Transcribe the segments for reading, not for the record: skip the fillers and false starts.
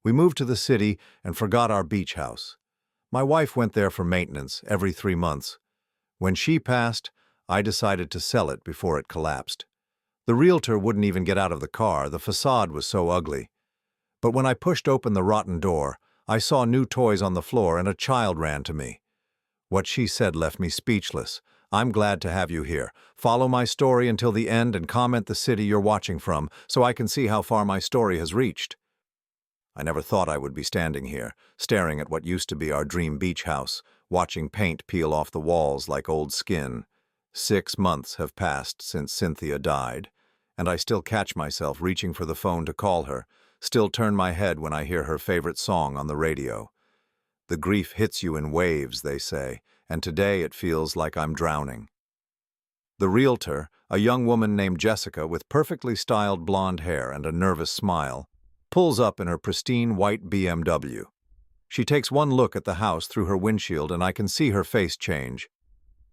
We moved to the city and forgot our beach house. My wife went there for maintenance every 3 months. When she passed, I decided to sell it before it collapsed. The realtor wouldn't even get out of the car, the facade was so ugly. But when I pushed open the rotten door, I saw new toys on the floor and a child ran to me. What she said left me speechless. "I'm glad to have you here. Follow my story until the end and comment the city you're watching from so I can see how far my story has reached." I never thought I would be standing here, staring at what used to be our dream beach house, watching paint peel off the walls like old skin. 6 months have passed since Cynthia died, and I still catch myself reaching for the phone to call her, still turn my head when I hear her favorite song on the radio. The grief hits you in waves, they say, and today it feels like I'm drowning. The realtor, a young woman named Jessica with perfectly styled blonde hair and a nervous smile, pulls up in her pristine white BMW. She takes one look at the house through her windshield and I can see her face change.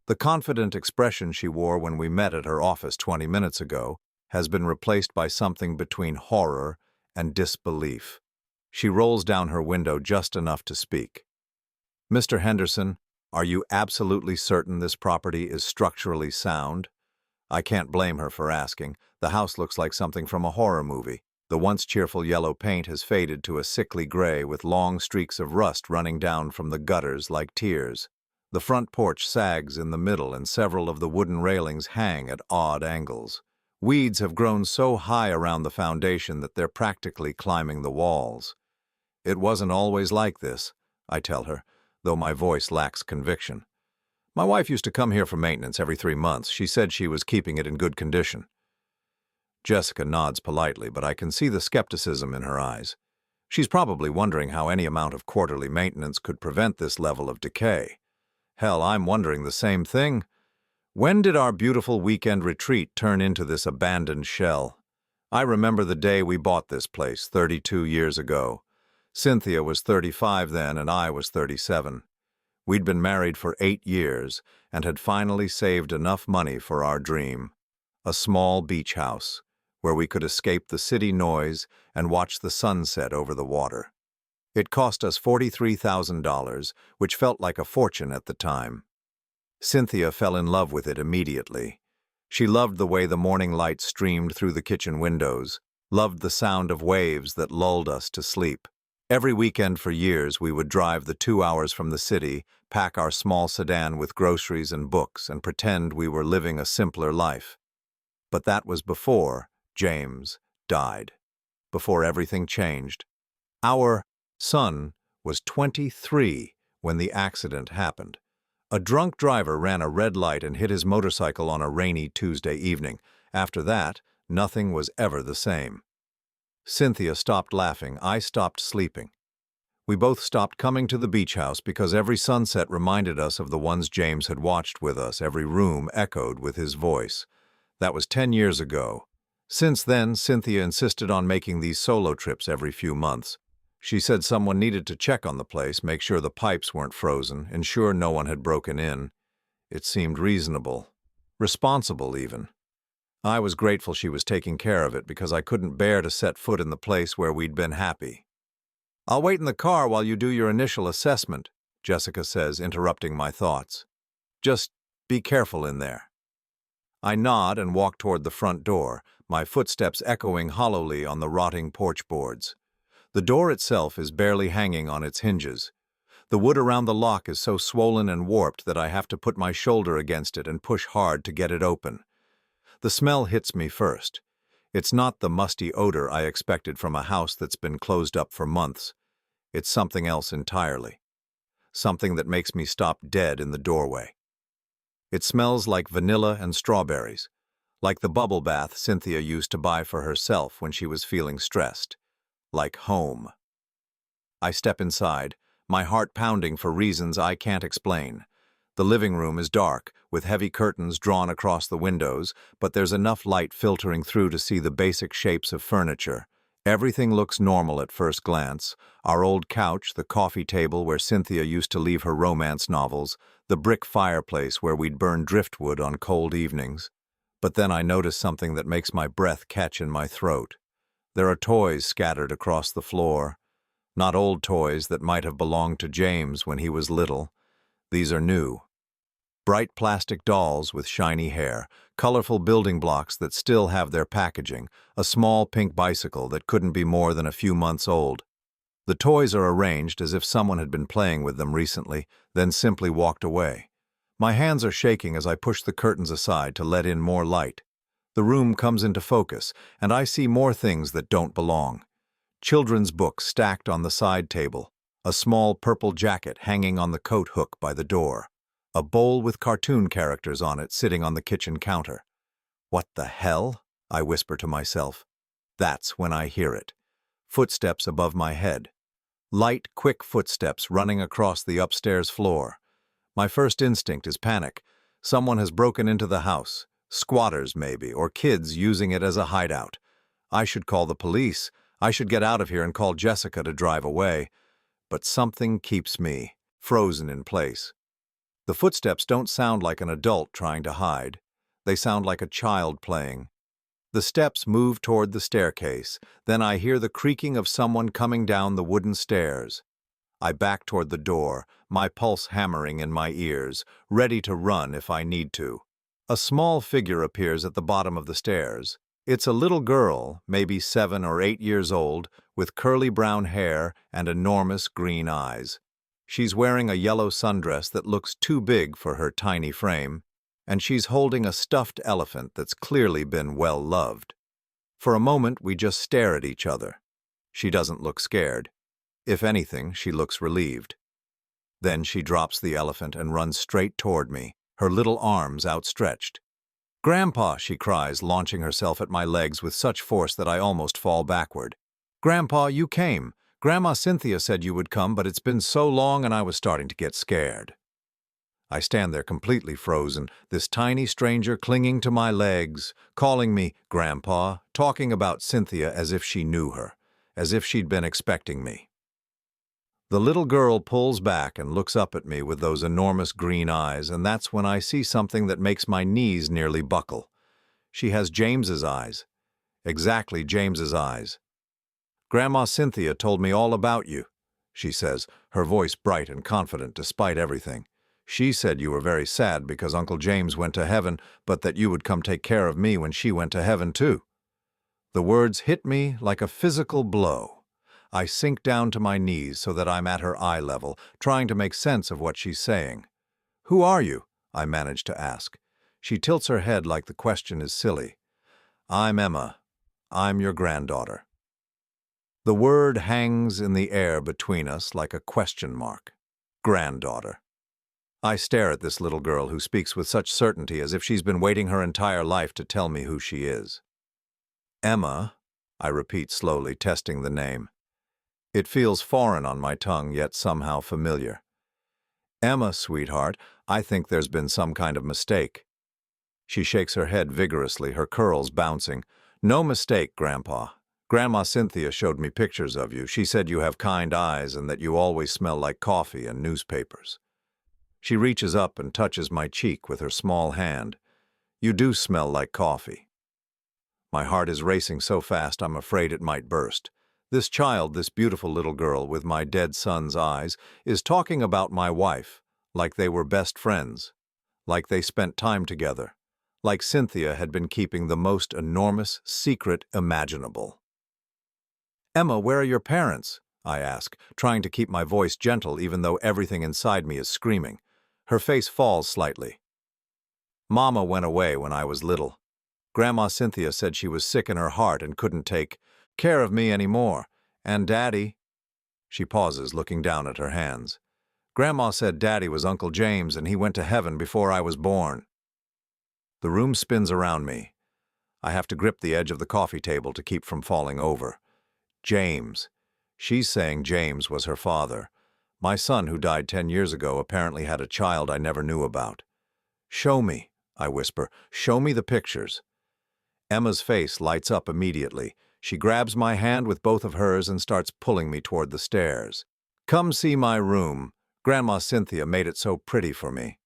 The confident expression she wore when we met at her office 20 minutes ago has been replaced by something between horror and disbelief. She rolls down her window just enough to speak. "Mr. Henderson, are you absolutely certain this property is structurally sound?" I can't blame her for asking. The house looks like something from a horror movie. The once cheerful yellow paint has faded to a sickly gray with long streaks of rust running down from the gutters like tears. The front porch sags in the middle and several of the wooden railings hang at odd angles. Weeds have grown so high around the foundation that they're practically climbing the walls. "It wasn't always like this," I tell her, though my voice lacks conviction. "My wife used to come here for maintenance every 3 months. She said she was keeping it in good condition." Jessica nods politely, but I can see the skepticism in her eyes. She's probably wondering how any amount of quarterly maintenance could prevent this level of decay. Hell, I'm wondering the same thing. When did our beautiful weekend retreat turn into this abandoned shell? I remember the day we bought this place 32 years ago. Cynthia was 35 then and I was 37. We'd been married for 8 years and had finally saved enough money for our dream. A small beach house, where we could escape the city noise and watch the sunset over the water. It cost us $43,000, which felt like a fortune at the time. Cynthia fell in love with it immediately. She loved the way the morning light streamed through the kitchen windows, loved the sound of waves that lulled us to sleep. Every weekend for years we would drive the 2 hours from the city, pack our small sedan with groceries and books, and pretend we were living a simpler life. But that was before James died, before everything changed. Our son was 23 when the accident happened. A drunk driver ran a red light and hit his motorcycle on a rainy Tuesday evening. After that, nothing was ever the same. Cynthia stopped laughing. I stopped sleeping. We both stopped coming to the beach house because every sunset reminded us of the ones James had watched with us. Every room echoed with his voice. That was 10 years ago. Since then, Cynthia insisted on making these solo trips every few months. She said someone needed to check on the place, make sure the pipes weren't frozen, ensure no one had broken in. It seemed reasonable, responsible even. I was grateful she was taking care of it because I couldn't bear to set foot in the place where we'd been happy. "I'll wait in the car while you do your initial assessment," Jessica says, interrupting my thoughts. "Just be careful in there." I nod and walk toward the front door, my footsteps echoing hollowly on the rotting porch boards. The door itself is barely hanging on its hinges. The wood around the lock is so swollen and warped that I have to put my shoulder against it and push hard to get it open. The smell hits me first. It's not the musty odor I expected from a house that's been closed up for months. It's something else entirely. Something that makes me stop dead in the doorway. It smells like vanilla and strawberries, like the bubble bath Cynthia used to buy for herself when she was feeling stressed. Like home. I step inside, my heart pounding for reasons I can't explain. The living room is dark, with heavy curtains drawn across the windows, but there's enough light filtering through to see the basic shapes of furniture. Everything looks normal at first glance. Our old couch, the coffee table where Cynthia used to leave her romance novels, the brick fireplace where we'd burn driftwood on cold evenings. But then I notice something that makes my breath catch in my throat. There are toys scattered across the floor. Not old toys that might have belonged to James when he was little. These are new. Bright plastic dolls with shiny hair, colorful building blocks that still have their packaging, a small pink bicycle that couldn't be more than a few months old. The toys are arranged as if someone had been playing with them recently, then simply walked away. My hands are shaking as I push the curtains aside to let in more light. The room comes into focus, and I see more things that don't belong. Children's books stacked on the side table, a small purple jacket hanging on the coat hook by the door, a bowl with cartoon characters on it sitting on the kitchen counter. What the hell? I whisper to myself. That's when I hear it. Footsteps above my head. Light, quick footsteps running across the upstairs floor. My first instinct is panic. Someone has broken into the house. Squatters, maybe, or kids using it as a hideout. I should call the police. I should get out of here and call Jessica to drive away. But something keeps me frozen in place. The footsteps don't sound like an adult trying to hide. They sound like a child playing. The steps move toward the staircase. Then I hear the creaking of someone coming down the wooden stairs. I back toward the door, my pulse hammering in my ears, ready to run if I need to. A small figure appears at the bottom of the stairs. It's a little girl, maybe 7 or 8 years old, with curly brown hair and enormous green eyes. She's wearing a yellow sundress that looks too big for her tiny frame, and she's holding a stuffed elephant that's clearly been well loved. For a moment, we just stare at each other. She doesn't look scared. If anything, she looks relieved. Then she drops the elephant and runs straight toward me, her little arms outstretched. "Grandpa," she cries, launching herself at my legs with such force that I almost fall backward. "Grandpa, you came. Grandma Cynthia said you would come, but it's been so long and I was starting to get scared." I stand there completely frozen, this tiny stranger clinging to my legs, calling me Grandpa, talking about Cynthia as if she knew her, as if she'd been expecting me. The little girl pulls back and looks up at me with those enormous green eyes, and that's when I see something that makes my knees nearly buckle. She has James's eyes. Exactly James's eyes. "Grandma Cynthia told me all about you," she says, her voice bright and confident despite everything. "She said you were very sad because Uncle James went to heaven, but that you would come take care of me when she went to heaven too." The words hit me like a physical blow. I sink down to my knees so that I'm at her eye level, trying to make sense of what she's saying. "Who are you?" I manage to ask. She tilts her head like the question is silly. "I'm Emma. I'm your granddaughter." The word hangs in the air between us like a question mark. Granddaughter. I stare at this little girl who speaks with such certainty as if she's been waiting her entire life to tell me who she is. "Emma," I repeat slowly, testing the name. It feels foreign on my tongue, yet somehow familiar. "Emma, sweetheart, I think there's been some kind of mistake." She shakes her head vigorously, her curls bouncing. "No mistake, Grandpa. Grandma Cynthia showed me pictures of you. She said you have kind eyes and that you always smell like coffee and newspapers." She reaches up and touches my cheek with her small hand. "You do smell like coffee." My heart is racing so fast I'm afraid it might burst. This child, this beautiful little girl with my dead son's eyes, is talking about my wife, like they were best friends, like they spent time together, like Cynthia had been keeping the most enormous secret imaginable. "Emma, where are your parents?" I ask, trying to keep my voice gentle even though everything inside me is screaming. Her face falls slightly. "Mama went away when I was little. Grandma Cynthia said she was sick in her heart and couldn't take care of me anymore. And Daddy—" She pauses, looking down at her hands. "Grandma said Daddy was Uncle James and he went to heaven before I was born." The room spins around me. I have to grip the edge of the coffee table to keep from falling over. James. She's saying James was her father. My son, who died 10 years ago, apparently had a child I never knew about. "Show me," I whisper. "Show me the pictures." Emma's face lights up immediately. She grabs my hand with both of hers and starts pulling me toward the stairs. "Come see my room. Grandma Cynthia made it so pretty for me."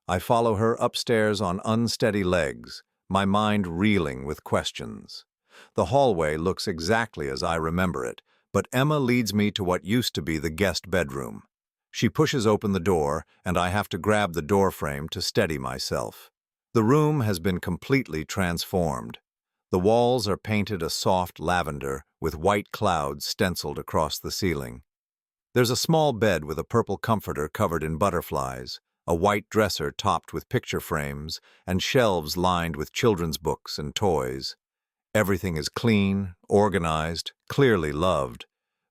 I follow her upstairs on unsteady legs, my mind reeling with questions. The hallway looks exactly as I remember it, But Emma leads me to what used to be the guest bedroom. She pushes open the door, and I have to grab the door frame to steady myself. The room has been completely transformed. The walls are painted a soft lavender with white clouds stenciled across the ceiling. There's a small bed with a purple comforter covered in butterflies, a white dresser topped with picture frames, and shelves lined with children's books and toys. Everything is clean, organized, clearly loved.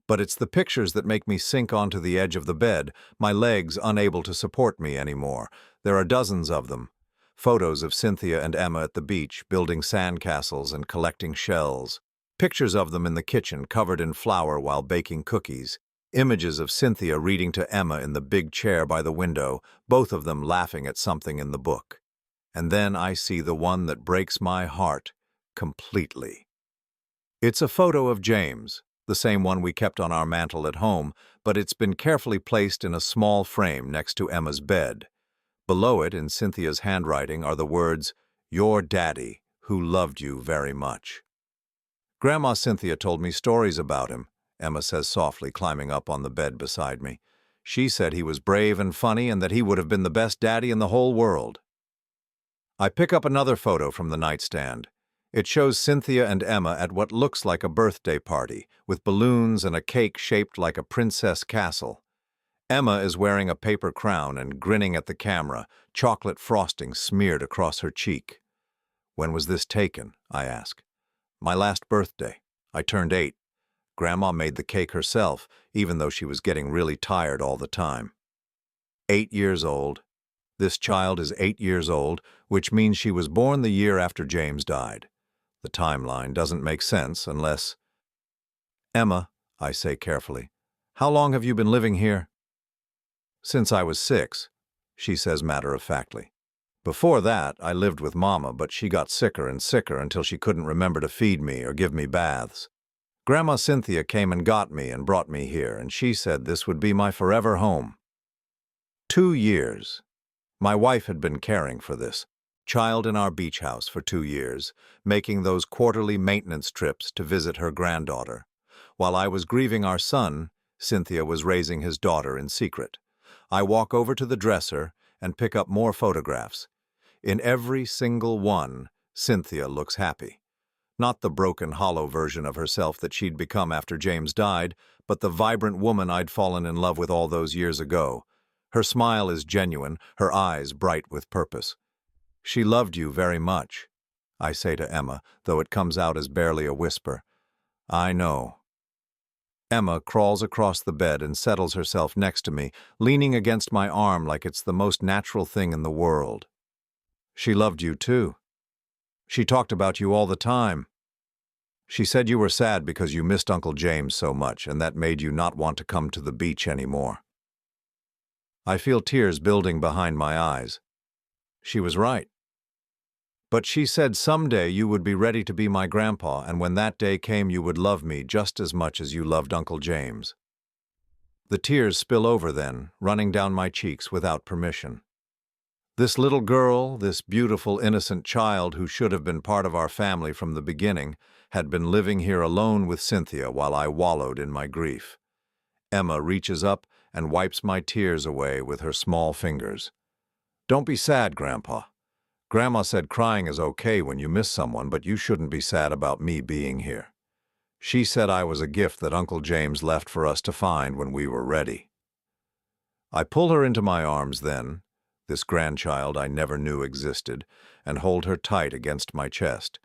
But it's the pictures that make me sink onto the edge of the bed, my legs unable to support me anymore. There are dozens of them. Photos of Cynthia and Emma at the beach, building sandcastles and collecting shells. Pictures of them in the kitchen, covered in flour while baking cookies. Images of Cynthia reading to Emma in the big chair by the window, both of them laughing at something in the book. And then I see the one that breaks my heart completely. It's a photo of James, the same one we kept on our mantel at home, but it's been carefully placed in a small frame next to Emma's bed. Below it, in Cynthia's handwriting, are the words, "Your daddy, who loved you very much." "Grandma Cynthia told me stories about him," Emma says softly, climbing up on the bed beside me. "She said he was brave and funny and that he would have been the best daddy in the whole world." I pick up another photo from the nightstand. It shows Cynthia and Emma at what looks like a birthday party, with balloons and a cake shaped like a princess castle. Emma is wearing a paper crown and grinning at the camera, chocolate frosting smeared across her cheek. "When was this taken?" I ask. "My last birthday. I turned 8. Grandma made the cake herself, even though she was getting really tired all the time." 8 years old. This child is 8 years old, which means she was born the year after James died. The timeline doesn't make sense unless... "Emma," I say carefully, "how long have you been living here?" "Since I was 6, she says matter-of-factly. "Before that, I lived with Mama, but she got sicker and sicker until she couldn't remember to feed me or give me baths. Grandma Cynthia came and got me and brought me here, and she said this would be my forever home." 2 years. My wife had been caring for this child in our beach house for 2 years, making those quarterly maintenance trips to visit her granddaughter. While I was grieving our son, Cynthia was raising his daughter in secret. I walk over to the dresser and pick up more photographs. In every single one, Cynthia looks happy. Not the broken, hollow version of herself that she'd become after James died, but the vibrant woman I'd fallen in love with all those years ago. Her smile is genuine, her eyes bright with purpose. "She loved you very much," I say to Emma, though it comes out as barely a whisper. "I know." Emma crawls across the bed and settles herself next to me, leaning against my arm like it's the most natural thing in the world. "She loved you too. She talked about you all the time. She said you were sad because you missed Uncle James so much, and that made you not want to come to the beach anymore." I feel tears building behind my eyes. She was right. "But she said someday you would be ready to be my grandpa, and when that day came you would love me just as much as you loved Uncle James." The tears spill over then, running down my cheeks without permission. This little girl, this beautiful, innocent child who should have been part of our family from the beginning, had been living here alone with Cynthia while I wallowed in my grief. Emma reaches up and wipes my tears away with her small fingers. "Don't be sad, Grandpa. Grandma said crying is okay when you miss someone, but you shouldn't be sad about me being here. She said I was a gift that Uncle James left for us to find when we were ready." I pull her into my arms then, this grandchild I never knew existed, and hold her tight against my chest.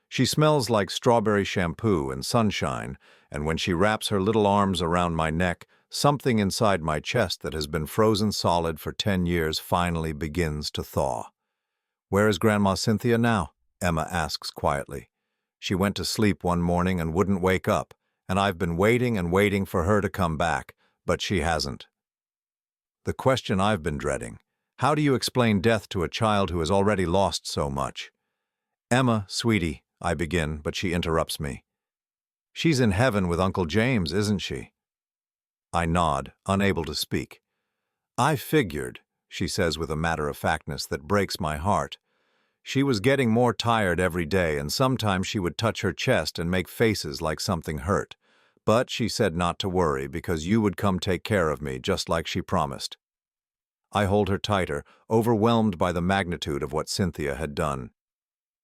She smells like strawberry shampoo and sunshine, and when she wraps her little arms around my neck, something inside my chest that has been frozen solid for 10 years finally begins to thaw. "Where is Grandma Cynthia now?" Emma asks quietly. "She went to sleep one morning and wouldn't wake up, and I've been waiting and waiting for her to come back, but she hasn't." The question I've been dreading: how do you explain death to a child who has already lost so much? "Emma, sweetie," I begin, but she interrupts me. "She's in heaven with Uncle James, isn't she?" I nod, unable to speak. "I figured," she says with a matter-of-factness that breaks my heart. She was getting more tired every day, and sometimes she would touch her chest and make faces like something hurt. But she said not to worry because you would come take care of me just like she promised. I hold her tighter, overwhelmed by the magnitude of what Cynthia had done.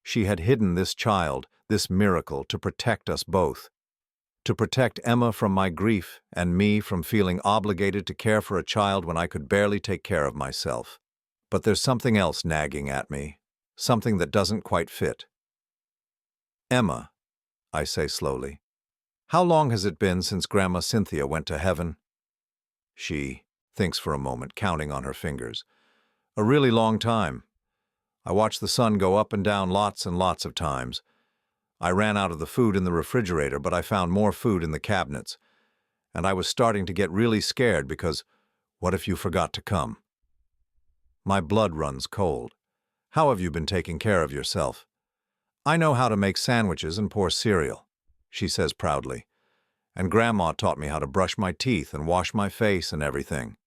She had hidden this child, this miracle, to protect us both. To protect Emma from my grief and me from feeling obligated to care for a child when I could barely take care of myself. But there's something else nagging at me, something that doesn't quite fit. Emma, I say slowly, how long has it been since Grandma Cynthia went to heaven? She thinks for a moment, counting on her fingers. A really long time. I watched the sun go up and down lots and lots of times. I ran out of the food in the refrigerator, but I found more food in the cabinets. And I was starting to get really scared because what if you forgot to come? My blood runs cold. How have you been taking care of yourself? I know how to make sandwiches and pour cereal, she says proudly. And Grandma taught me how to brush my teeth and wash my face and everything.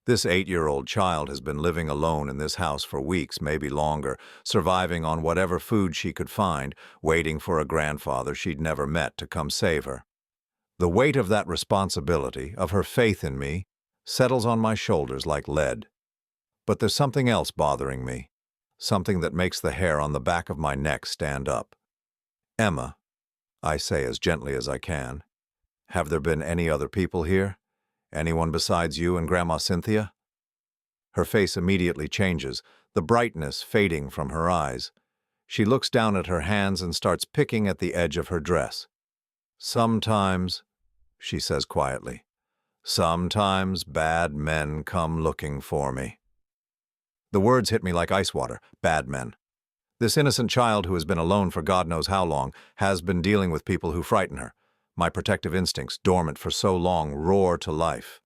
This 8-year-old child has been living alone in this house for weeks, maybe longer, surviving on whatever food she could find, waiting for a grandfather she'd never met to come save her. The weight of that responsibility, of her faith in me, settles on my shoulders like lead. But there's something else bothering me, something that makes the hair on the back of my neck stand up. Emma, I say as gently as I can, have there been any other people here? Anyone besides you and Grandma Cynthia? Her face immediately changes, the brightness fading from her eyes. She looks down at her hands and starts picking at the edge of her dress. Sometimes, she says quietly, sometimes bad men come looking for me. The words hit me like ice water, bad men. This innocent child who has been alone for God knows how long has been dealing with people who frighten her. My protective instincts, dormant for so long, roar to life.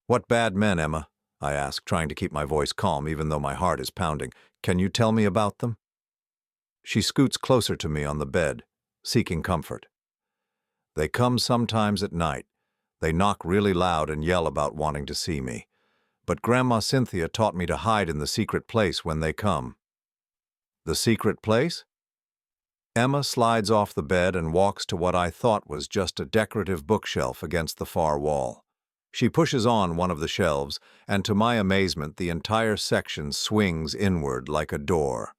What bad men, Emma? I ask, trying to keep my voice calm even though my heart is pounding. Can you tell me about them? She scoots closer to me on the bed, seeking comfort. They come sometimes at night. They knock really loud and yell about wanting to see me. But Grandma Cynthia taught me to hide in the secret place when they come. The secret place? Emma slides off the bed and walks to what I thought was just a decorative bookshelf against the far wall. She pushes on one of the shelves, and to my amazement, the entire section swings inward like a door.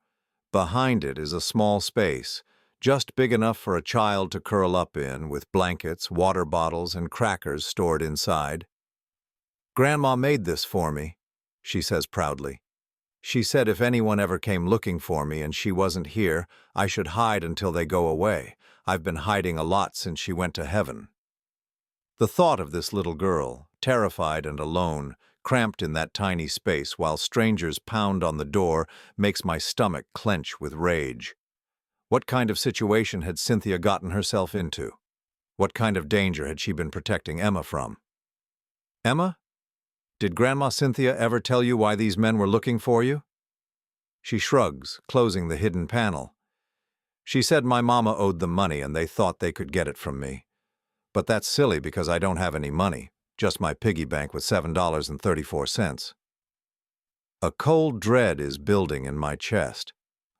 Behind it is a small space, just big enough for a child to curl up in, with blankets, water bottles, and crackers stored inside. Grandma made this for me, she says proudly. She said if anyone ever came looking for me and she wasn't here, I should hide until they go away. I've been hiding a lot since she went to heaven. The thought of this little girl, terrified and alone, cramped in that tiny space while strangers pound on the door, makes my stomach clench with rage. What kind of situation had Cynthia gotten herself into? What kind of danger had she been protecting Emma from? Emma? Did Grandma Cynthia ever tell you why these men were looking for you? She shrugs, closing the hidden panel. She said my mama owed them money and they thought they could get it from me. But that's silly because I don't have any money, just my piggy bank with $7.34. A cold dread is building in my chest.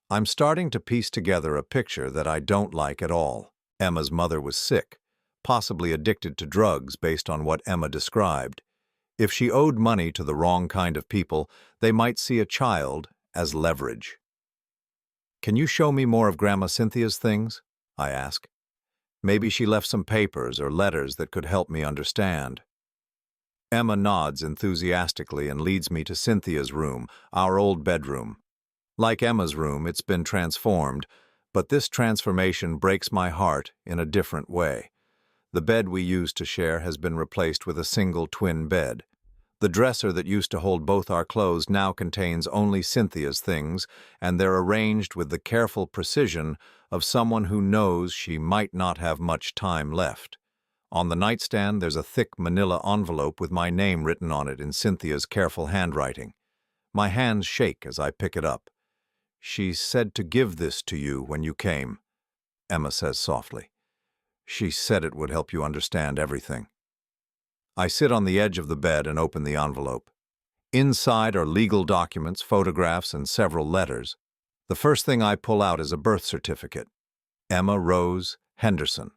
I'm starting to piece together a picture that I don't like at all. Emma's mother was sick, possibly addicted to drugs based on what Emma described. If she owed money to the wrong kind of people, they might see a child as leverage. Can you show me more of Grandma Cynthia's things? I ask. Maybe she left some papers or letters that could help me understand. Emma nods enthusiastically and leads me to Cynthia's room, our old bedroom. Like Emma's room, it's been transformed, but this transformation breaks my heart in a different way. The bed we used to share has been replaced with a single twin bed. The dresser that used to hold both our clothes now contains only Cynthia's things, and they're arranged with the careful precision of someone who knows she might not have much time left. On the nightstand, there's a thick manila envelope with my name written on it in Cynthia's careful handwriting. My hands shake as I pick it up. She said to give this to you when you came, Emma says softly. She said it would help you understand everything. I sit on the edge of the bed and open the envelope. Inside are legal documents, photographs, and several letters. The first thing I pull out is a birth certificate. Emma Rose Henderson,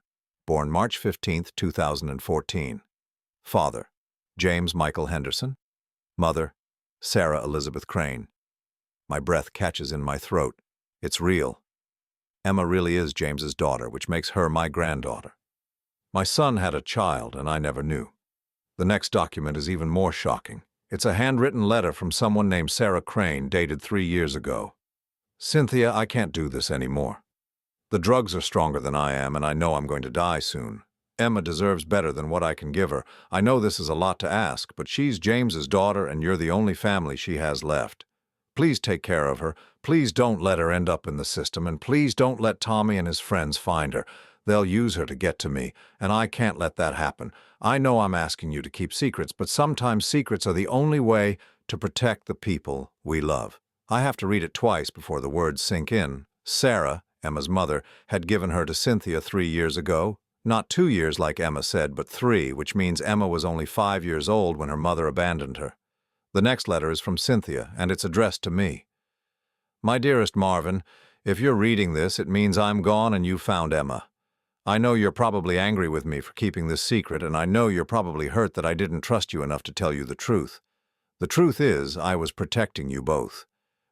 born March 15, 2014. Father, James Michael Henderson. Mother, Sarah Elizabeth Crane. My breath catches in my throat. It's real. Emma really is James's daughter, which makes her my granddaughter. My son had a child, and I never knew. The next document is even more shocking. It's a handwritten letter from someone named Sarah Crane, dated 3 years ago. Cynthia, I can't do this anymore. The drugs are stronger than I am, and I know I'm going to die soon. Emma deserves better than what I can give her. I know this is a lot to ask, but she's James's daughter, and you're the only family she has left. Please take care of her. Please don't let her end up in the system, and please don't let Tommy and his friends find her. They'll use her to get to me, and I can't let that happen. I know I'm asking you to keep secrets, but sometimes secrets are the only way to protect the people we love. I have to read it twice before the words sink in. Sarah, Emma's mother, had given her to Cynthia 3 years ago. Not 2 years like Emma said, but 3, which means Emma was only 5 years old when her mother abandoned her. The next letter is from Cynthia, and it's addressed to me. My dearest Marvin, if you're reading this, it means I'm gone and you found Emma. I know you're probably angry with me for keeping this secret, and I know you're probably hurt that I didn't trust you enough to tell you the truth. The truth is, I was protecting you both.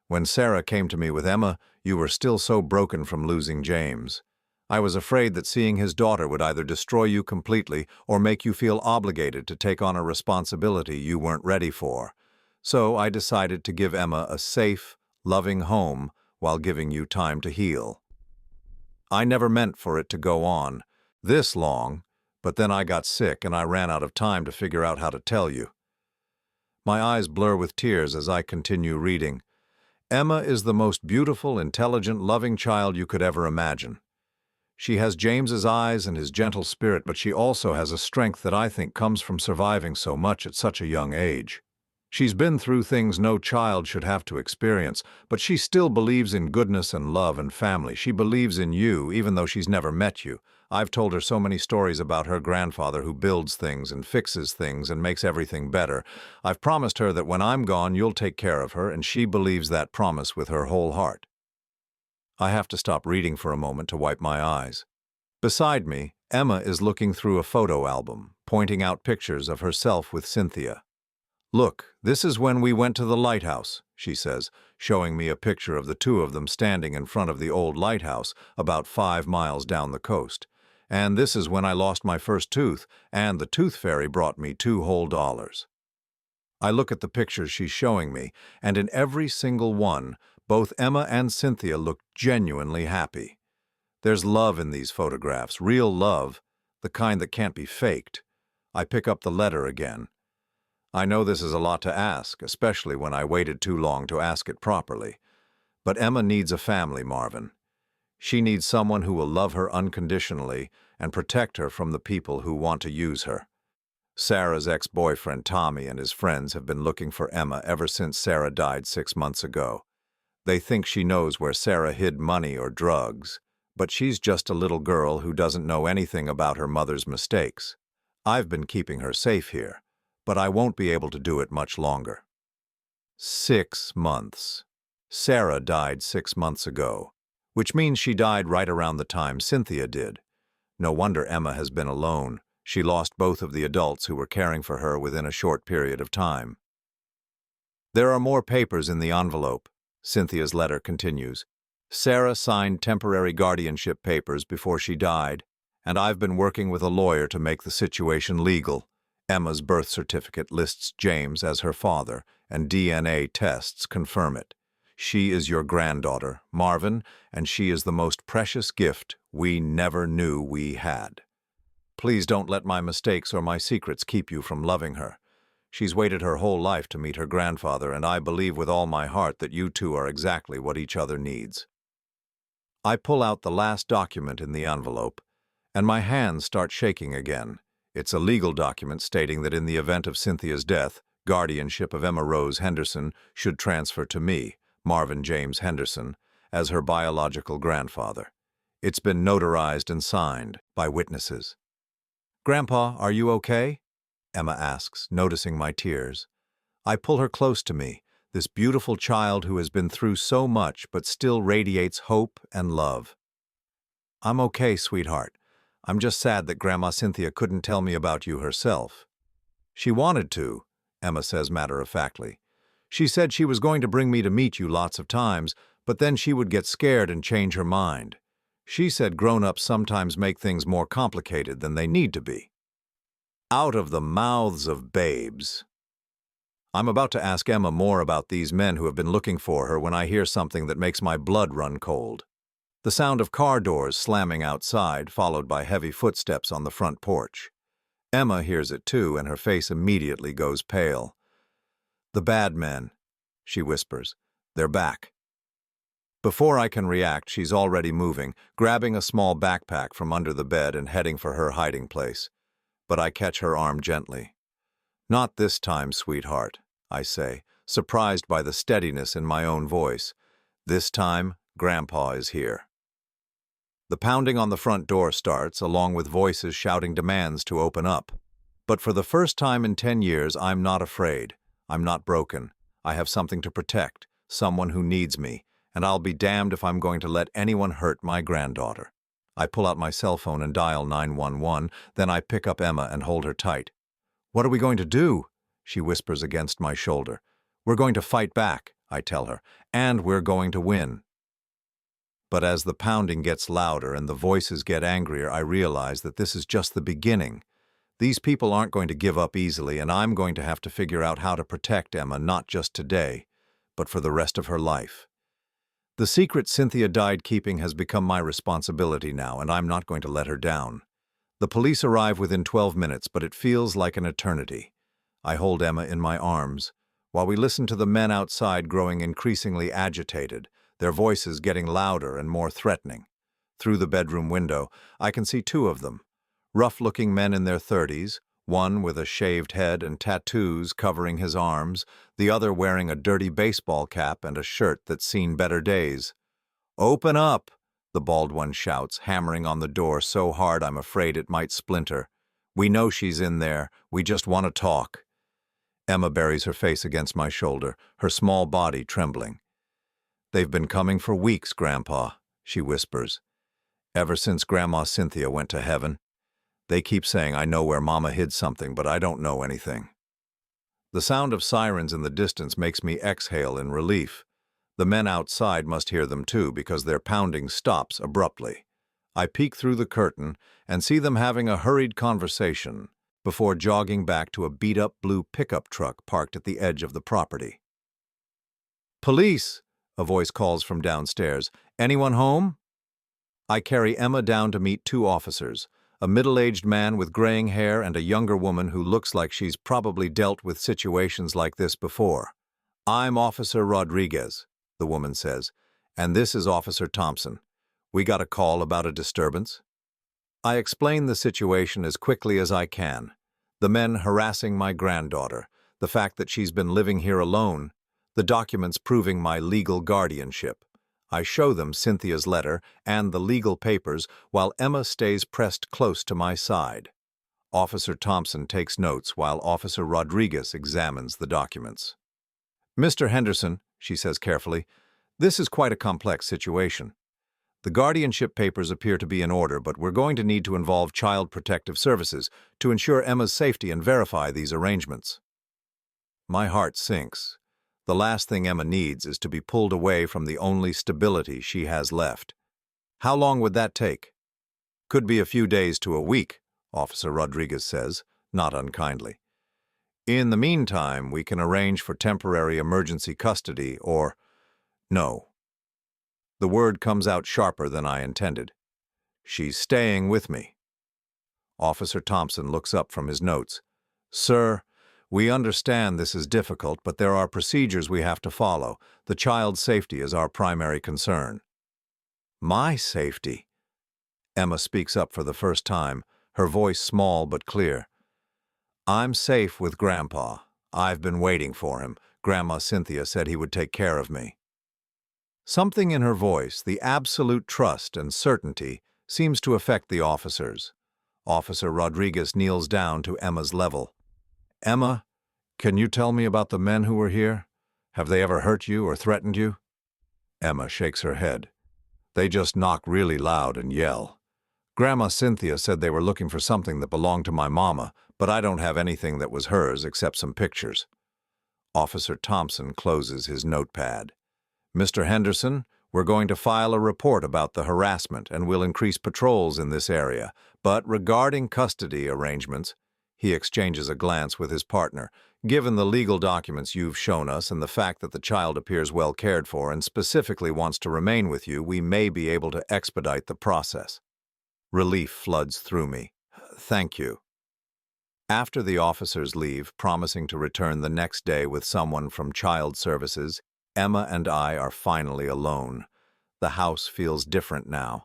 When Sarah came to me with Emma, you were still so broken from losing James. I was afraid that seeing his daughter would either destroy you completely or make you feel obligated to take on a responsibility you weren't ready for. So I decided to give Emma a safe, loving home while giving you time to heal. I never meant for it to go on this long, but then I got sick and I ran out of time to figure out how to tell you. My eyes blur with tears as I continue reading. Emma is the most beautiful, intelligent, loving child you could ever imagine. She has James's eyes and his gentle spirit, but she also has a strength that I think comes from surviving so much at such a young age. She's been through things no child should have to experience, but she still believes in goodness and love and family. She believes in you, even though she's never met you. I've told her so many stories about her grandfather who builds things and fixes things and makes everything better. I've promised her that when I'm gone, you'll take care of her, and she believes that promise with her whole heart. I have to stop reading for a moment to wipe my eyes. Beside me, Emma is looking through a photo album, pointing out pictures of herself with Cynthia. Look, this is when we went to the lighthouse, she says, showing me a picture of the two of them standing in front of the old lighthouse about 5 miles down the coast. And this is when I lost my first tooth, and the tooth fairy brought me $2 whole. I look at the pictures she's showing me, and in every single one, both Emma and Cynthia look genuinely happy. There's love in these photographs, real love, the kind that can't be faked. I pick up the letter again. I know this is a lot to ask, especially when I waited too long to ask it properly. But Emma needs a family, Marvin. She needs someone who will love her unconditionally and protect her from the people who want to use her. Sarah's ex-boyfriend Tommy and his friends have been looking for Emma ever since Sarah died 6 months ago. They think she knows where Sarah hid money or drugs, but she's just a little girl who doesn't know anything about her mother's mistakes. I've been keeping her safe here, but I won't be able to do it much longer. 6 months. Sarah died 6 months ago, which means she died right around the time Cynthia did. No wonder Emma has been alone. She lost both of the adults who were caring for her within a short period of time. There are more papers in the envelope. Cynthia's letter continues. Sarah signed temporary guardianship papers before she died, and I've been working with a lawyer to make the situation legal. Emma's birth certificate lists James as her father, and DNA tests confirm it. She is your granddaughter, Marvin, and she is the most precious gift we never knew we had. Please don't let my mistakes or my secrets keep you from loving her. She's waited her whole life to meet her grandfather, and I believe with all my heart that you two are exactly what each other needs. I pull out the last document in the envelope, and my hands start shaking again. It's a legal document stating that in the event of Cynthia's death, guardianship of Emma Rose Henderson should transfer to me, Marvin James Henderson, as her biological grandfather. It's been notarized and signed by witnesses. Grandpa, are you okay? Emma asks, noticing my tears. I pull her close to me, this beautiful child who has been through so much but still radiates hope and love. I'm okay, sweetheart. I'm just sad that Grandma Cynthia couldn't tell me about you herself." "She wanted to," Emma says matter-of-factly. "She said she was going to bring me to meet you lots of times, but then she would get scared and change her mind. She said grown-ups sometimes make things more complicated than they need to be." Out of the mouths of babes. I'm about to ask Emma more about these men who have been looking for her when I hear something that makes my blood run cold. The sound of car doors slamming outside, followed by heavy footsteps on the front porch. Emma hears it too, and her face immediately goes pale. "The bad men," she whispers. "They're back." Before I can react, she's already moving, grabbing a small backpack from under the bed and heading for her hiding place. But I catch her arm gently. "Not this time, sweetheart," I say, surprised by the steadiness in my own voice. "This time, Grandpa is here." The pounding on the front door starts, along with voices shouting demands to open up. But for the first time in 10 years, I'm not afraid. I'm not broken. I have something to protect, someone who needs me, and I'll be damned if I'm going to let anyone hurt my granddaughter. I pull out my cell phone and dial 911, then I pick up Emma and hold her tight. "What are we going to do?" she whispers against my shoulder. "We're going to fight back," I tell her, "and we're going to win." But as the pounding gets louder and the voices get angrier, I realize that this is just the beginning. These people aren't going to give up easily, and I'm going to have to figure out how to protect Emma not just today, but for the rest of her life. The secret Cynthia died keeping has become my responsibility now, and I'm not going to let her down. The police arrive within 12 minutes, but it feels like an eternity. I hold Emma in my arms, while we listen to the men outside growing increasingly agitated, their voices getting louder and more threatening. Through the bedroom window, I can see 2 of them, rough-looking men in their 30s, one with a shaved head and tattoos covering his arms, the other wearing a dirty baseball cap and a shirt that's seen better days. "Open up!" the bald one shouts, hammering on the door so hard I'm afraid it might splinter. "We know she's in there. We just want to talk." Emma buries her face against my shoulder, her small body trembling. "They've been coming for weeks, Grandpa," she whispers. "Ever since Grandma Cynthia went to heaven. They keep saying I know where Mama hid something, but I don't know anything." The sound of sirens in the distance makes me exhale in relief. The men outside must hear them too, because their pounding stops abruptly. I peek through the curtain and see them having a hurried conversation before jogging back to a beat-up blue pickup truck parked at the edge of the property. "Police!" a voice calls from downstairs. "Anyone home?" I carry Emma down to meet 2 officers, a middle-aged man with graying hair and a younger woman who looks like she's probably dealt with situations like this before. "I'm Officer Rodriguez," the woman says, "and this is Officer Thompson. We got a call about a disturbance." I explain the situation as quickly as I can. The men harassing my granddaughter, the fact that she's been living here alone, the documents proving my legal guardianship. I show them Cynthia's letter and the legal papers while Emma stays pressed close to my side. Officer Thompson takes notes while Officer Rodriguez examines the documents. "Mr. Henderson," she says carefully, "this is quite a complex situation. The guardianship papers appear to be in order, but we're going to need to involve Child Protective Services to ensure Emma's safety and verify these arrangements." My heart sinks. The last thing Emma needs is to be pulled away from the only stability she has left. "How long would that take?" "Could be a few days to a week," Officer Rodriguez says, not unkindly. "In the meantime, we can arrange for temporary emergency custody or—" "No." The word comes out sharper than I intended. "She's staying with me." Officer Thompson looks up from his notes. "Sir, we understand this is difficult, but there are procedures we have to follow. The child's safety is our primary concern." "My safety?" Emma speaks up for the first time, her voice small but clear. "I'm safe with Grandpa. I've been waiting for him. Grandma Cynthia said he would take care of me." Something in her voice, the absolute trust and certainty, seems to affect the officers. Officer Rodriguez kneels down to Emma's level. "Emma, can you tell me about the men who were here? Have they ever hurt you or threatened you?" Emma shakes her head. "They just knock really loud and yell. Grandma Cynthia said they were looking for something that belonged to my mama, but I don't have anything that was hers except some pictures. Officer Thompson closes his notepad. Mr. Henderson, we're going to file a report about the harassment and we'll increase patrols in this area. But regarding custody arrangements, he exchanges a glance with his partner. Given the legal documents you've shown us and the fact that the child appears well cared for and specifically wants to remain with you, we may be able to expedite the process. Relief floods through me. Thank you. After the officers leave, promising to return the next day with someone from Child Services, Emma and I are finally alone. The house feels different now,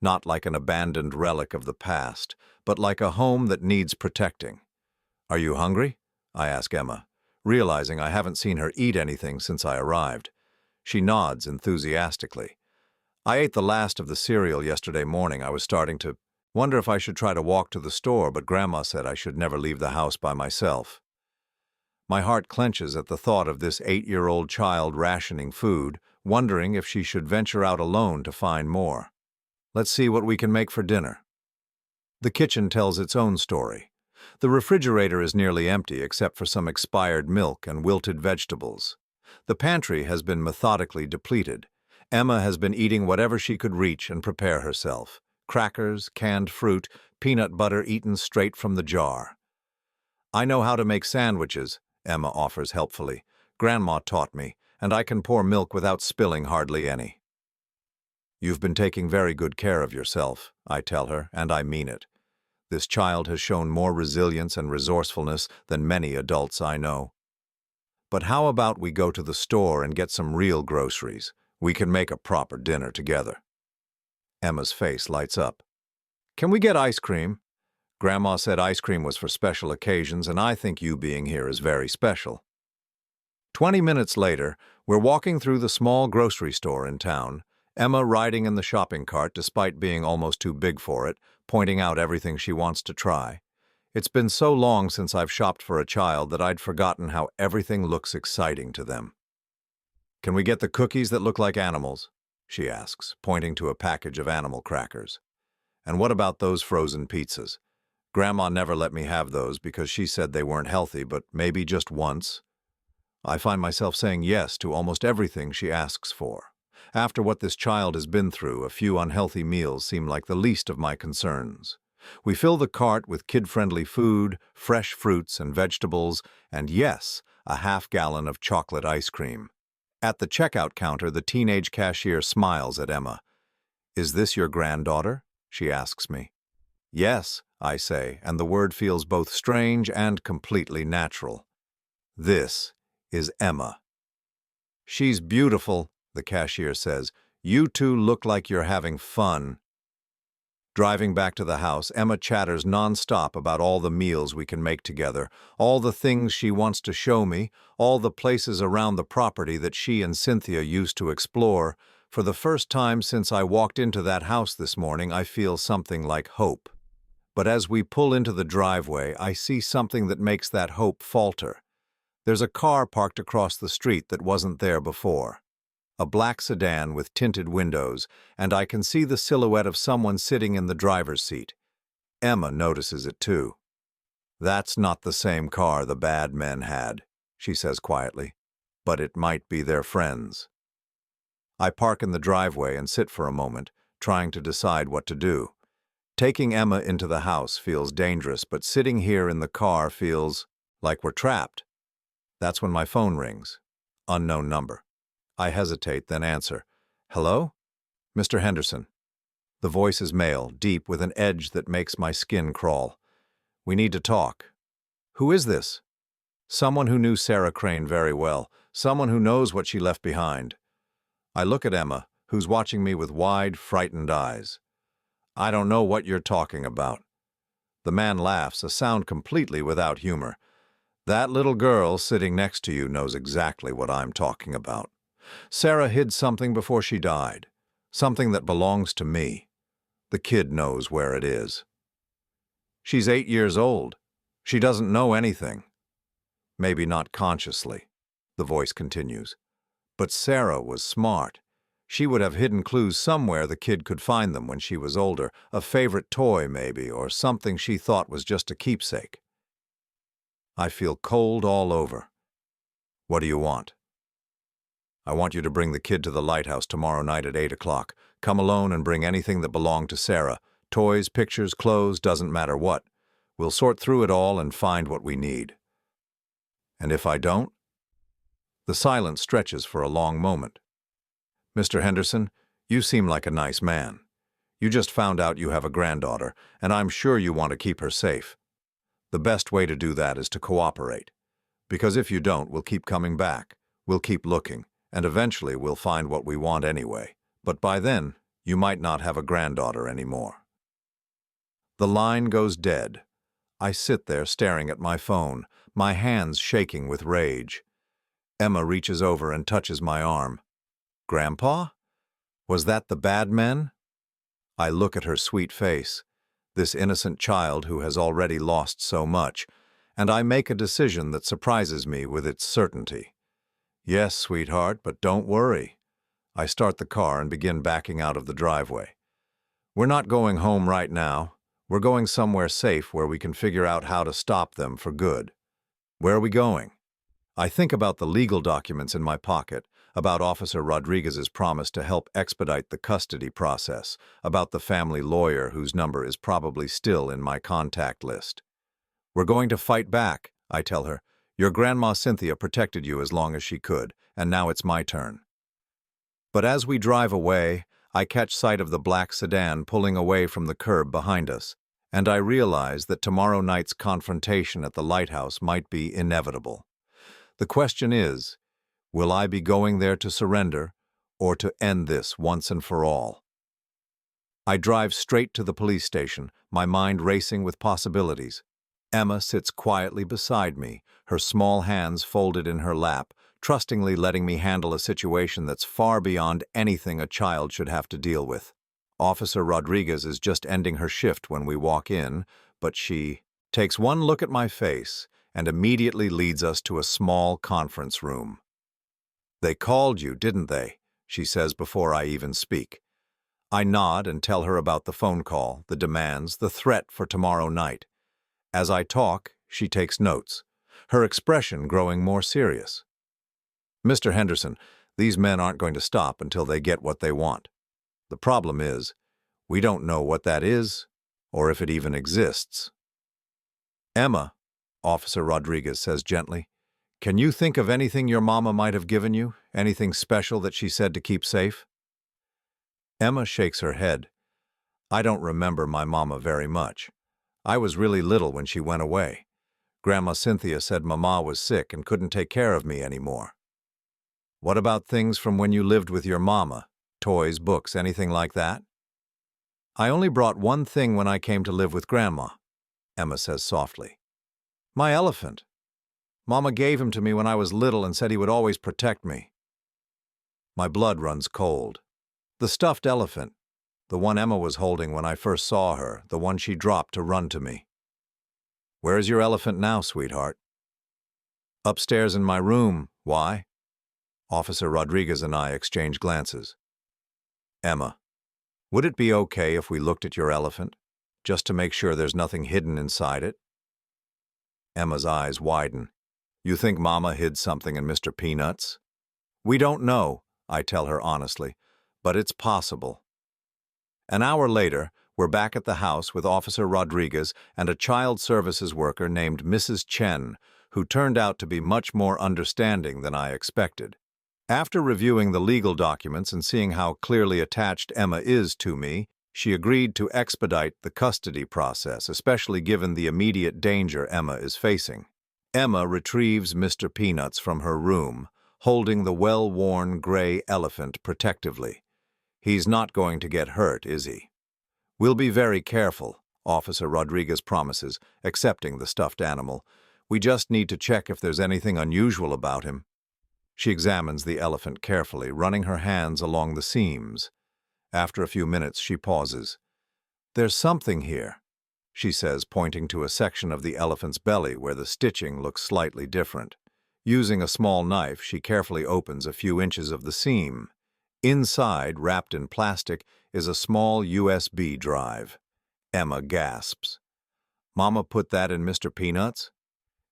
not like an abandoned relic of the past, but like a home that needs protecting. Are you hungry? I ask Emma, realizing I haven't seen her eat anything since I arrived. She nods enthusiastically. I ate the last of the cereal yesterday morning. I was starting to wonder if I should try to walk to the store, but Grandma said I should never leave the house by myself. My heart clenches at the thought of this 8-year-old child rationing food, wondering if she should venture out alone to find more. Let's see what we can make for dinner. The kitchen tells its own story. The refrigerator is nearly empty except for some expired milk and wilted vegetables. The pantry has been methodically depleted. Emma has been eating whatever she could reach and prepare herself. Crackers, canned fruit, peanut butter eaten straight from the jar. I know how to make sandwiches, Emma offers helpfully. Grandma taught me, and I can pour milk without spilling hardly any. You've been taking very good care of yourself, I tell her, and I mean it. This child has shown more resilience and resourcefulness than many adults I know. But how about we go to the store and get some real groceries? We can make a proper dinner together. Emma's face lights up. Can we get ice cream? Grandma said ice cream was for special occasions, and I think you being here is very special. 20 minutes later, we're walking through the small grocery store in town, Emma riding in the shopping cart despite being almost too big for it, pointing out everything she wants to try. It's been so long since I've shopped for a child that I'd forgotten how everything looks exciting to them. Can we get the cookies that look like animals? She asks, pointing to a package of animal crackers. And what about those frozen pizzas? Grandma never let me have those because she said they weren't healthy, but maybe just once. I find myself saying yes to almost everything she asks for. After what this child has been through, a few unhealthy meals seem like the least of my concerns. We fill the cart with kid-friendly food, fresh fruits and vegetables, and yes, a half-gallon of chocolate ice cream. At the checkout counter, the teenage cashier smiles at Emma. Is this your granddaughter? She asks me. Yes, I say, and the word feels both strange and completely natural. This is Emma. She's beautiful, the cashier says. You two look like you're having fun. Driving back to the house, Emma chatters nonstop about all the meals we can make together, all the things she wants to show me, all the places around the property that she and Cynthia used to explore. For the first time since I walked into that house this morning, I feel something like hope. But as we pull into the driveway, I see something that makes that hope falter. There's a car parked across the street that wasn't there before. A black sedan with tinted windows, and I can see the silhouette of someone sitting in the driver's seat. Emma notices it too. That's not the same car the bad men had, she says quietly, but it might be their friends. I park in the driveway and sit for a moment, trying to decide what to do. Taking Emma into the house feels dangerous, but sitting here in the car feels like we're trapped. That's when my phone rings. Unknown number. I hesitate, then answer. Hello? Mr. Henderson. The voice is male, deep, with an edge that makes my skin crawl. We need to talk. Who is this? Someone who knew Sarah Crane very well. Someone who knows what she left behind. I look at Emma, who's watching me with wide, frightened eyes. I don't know what you're talking about. The man laughs, a sound completely without humor. That little girl sitting next to you knows exactly what I'm talking about. Sarah hid something before she died, something that belongs to me. The kid knows where it is. She's 8 years old. She doesn't know anything. Maybe not consciously, the voice continues. But Sarah was smart. She would have hidden clues somewhere the kid could find them when she was older, a favorite toy maybe, or something she thought was just a keepsake. I feel cold all over. What do you want? I want you to bring the kid to the lighthouse tomorrow night at 8 o'clock. Come alone and bring anything that belonged to Sarah. Toys, pictures, clothes, doesn't matter what. We'll sort through it all and find what we need. And if I don't? The silence stretches for a long moment. Mr. Henderson, you seem like a nice man. You just found out you have a granddaughter, and I'm sure you want to keep her safe. The best way to do that is to cooperate. Because if you don't, we'll keep coming back. We'll keep looking, and eventually we'll find what we want anyway. But by then, you might not have a granddaughter anymore. The line goes dead. I sit there staring at my phone, my hands shaking with rage. Emma reaches over and touches my arm. Grandpa? Was that the bad men? I look at her sweet face, this innocent child who has already lost so much, and I make a decision that surprises me with its certainty. Yes, sweetheart, but don't worry. I start the car and begin backing out of the driveway. We're not going home right now. We're going somewhere safe where we can figure out how to stop them for good. Where are we going? I think about the legal documents in my pocket, about Officer Rodriguez's promise to help expedite the custody process, about the family lawyer whose number is probably still in my contact list. We're going to fight back, I tell her. Your grandma Cynthia protected you as long as she could, and now it's my turn. But as we drive away, I catch sight of the black sedan pulling away from the curb behind us, and I realize that tomorrow night's confrontation at the lighthouse might be inevitable. The question is, will I be going there to surrender or to end this once and for all? I drive straight to the police station, my mind racing with possibilities. Emma sits quietly beside me, her small hands folded in her lap, trustingly letting me handle a situation that's far beyond anything a child should have to deal with. Officer Rodriguez is just ending her shift when we walk in, but she takes one look at my face and immediately leads us to a small conference room. They called you, didn't they? She says before I even speak. I nod and tell her about the phone call, the demands, the threat for tomorrow night. As I talk, she takes notes, her expression growing more serious. Mr. Henderson, these men aren't going to stop until they get what they want. The problem is, we don't know what that is, or if it even exists. Emma, Officer Rodriguez says gently, can you think of anything your mama might have given you, anything special that she said to keep safe? Emma shakes her head. I don't remember my mama very much. I was really little when she went away. Grandma Cynthia said Mama was sick and couldn't take care of me anymore. What about things from when you lived with your mama? Toys, books, anything like that? I only brought one thing when I came to live with Grandma, Emma says softly. My elephant. Mama gave him to me when I was little and said he would always protect me. My blood runs cold. The stuffed elephant, the one Emma was holding when I first saw her, the one she dropped to run to me. Where is your elephant now, sweetheart? Upstairs in my room. Why? Officer Rodriguez and I exchange glances. Emma, would it be okay if we looked at your elephant, just to make sure there's nothing hidden inside it? Emma's eyes widen. You think Mama hid something in Mr. Peanut's? We don't know, I tell her honestly, but it's possible. An hour later, we're back at the house with Officer Rodriguez and a child services worker named Mrs. Chen, who turned out to be much more understanding than I expected. After reviewing the legal documents and seeing how clearly attached Emma is to me, she agreed to expedite the custody process, especially given the immediate danger Emma is facing. Emma retrieves Mr. Peanuts from her room, holding the well-worn gray elephant protectively. He's not going to get hurt, is he? We'll be very careful, Officer Rodriguez promises, accepting the stuffed animal. We just need to check if there's anything unusual about him. She examines the elephant carefully, running her hands along the seams. After a few minutes, she pauses. There's something here, she says, pointing to a section of the elephant's belly where the stitching looks slightly different. Using a small knife, she carefully opens a few inches of the seam. Inside, wrapped in plastic, is a small USB drive. Emma gasps. "Mama put that in Mr. Peanut's?"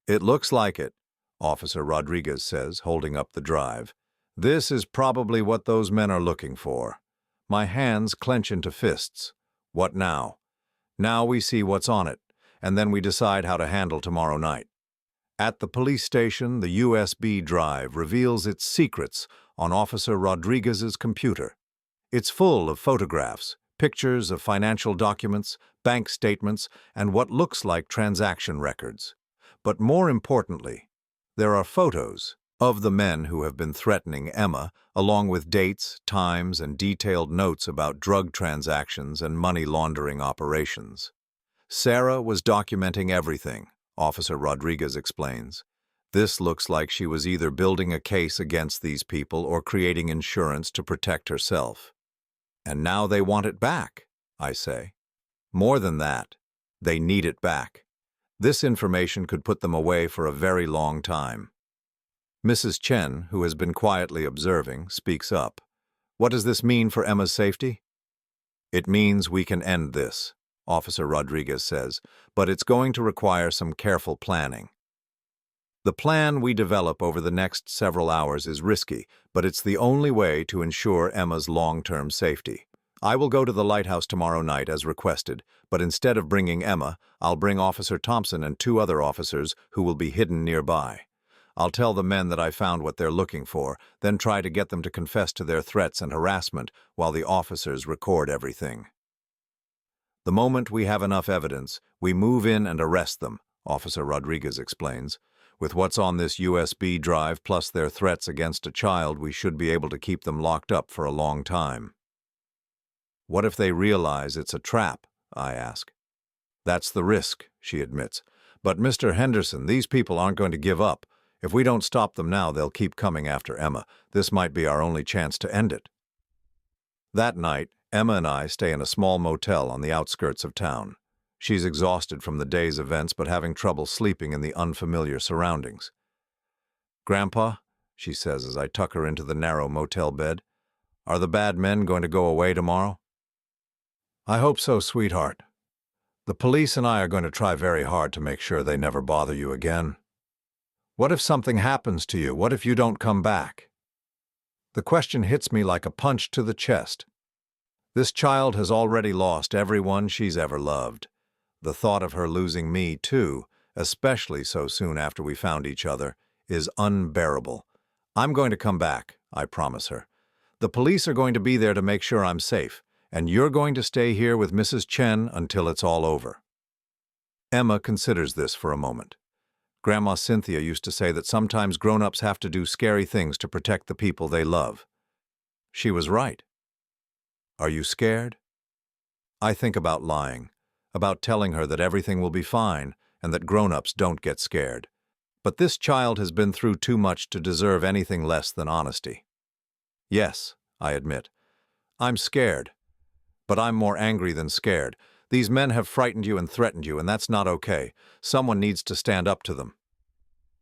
"It looks like it," Officer Rodriguez says, holding up the drive. "This is probably what those men are looking for." My hands clench into fists. What now? Now we see what's on it, and then we decide how to handle tomorrow night. At the police station, the USB drive reveals its secrets on Officer Rodriguez's computer. It's full of photographs, pictures of financial documents, bank statements, and what looks like transaction records. But more importantly, there are photos of the men who have been threatening Emma, along with dates, times, and detailed notes about drug transactions and money laundering operations. Sarah was documenting everything, Officer Rodriguez explains. This looks like she was either building a case against these people or creating insurance to protect herself. And now they want it back, I say. More than that, they need it back. This information could put them away for a very long time. Mrs. Chen, who has been quietly observing, speaks up. "What does this mean for Emma's safety?" "It means we can end this," Officer Rodriguez says, "but it's going to require some careful planning." The plan we develop over the next several hours is risky, but it's the only way to ensure Emma's long-term safety. I will go to the lighthouse tomorrow night as requested, but instead of bringing Emma, I'll bring Officer Thompson and 2 other officers who will be hidden nearby. I'll tell the men that I found what they're looking for, then try to get them to confess to their threats and harassment while the officers record everything. The moment we have enough evidence, we move in and arrest them, Officer Rodriguez explains. With what's on this USB drive plus their threats against a child, we should be able to keep them locked up for a long time. "What if they realize it's a trap?" I ask. "That's the risk," she admits. "But Mr. Henderson, these people aren't going to give up. If we don't stop them now, they'll keep coming after Emma. This might be our only chance to end it." That night, Emma and I stay in a small motel on the outskirts of town. She's exhausted from the day's events but having trouble sleeping in the unfamiliar surroundings. "Grandpa," she says as I tuck her into the narrow motel bed, "are the bad men going to go away tomorrow?" "I hope so, sweetheart. The police and I are going to try very hard to make sure they never bother you again." "What if something happens to you? What if you don't come back?" The question hits me like a punch to the chest. This child has already lost everyone she's ever loved. The thought of her losing me, too, especially so soon after we found each other, is unbearable. "I'm going to come back," I promise her. "The police are going to be there to make sure I'm safe, and you're going to stay here with Mrs. Chen until it's all over." Emma considers this for a moment. Grandma Cynthia used to say that sometimes grown-ups have to do scary things to protect the people they love. She was right. "Are you scared?" I think about lying, about telling her that everything will be fine and that grown-ups don't get scared. But this child has been through too much to deserve anything less than honesty. "Yes," I admit. "I'm scared. But I'm more angry than scared. These men have frightened you and threatened you, and that's not okay. Someone needs to stand up to them."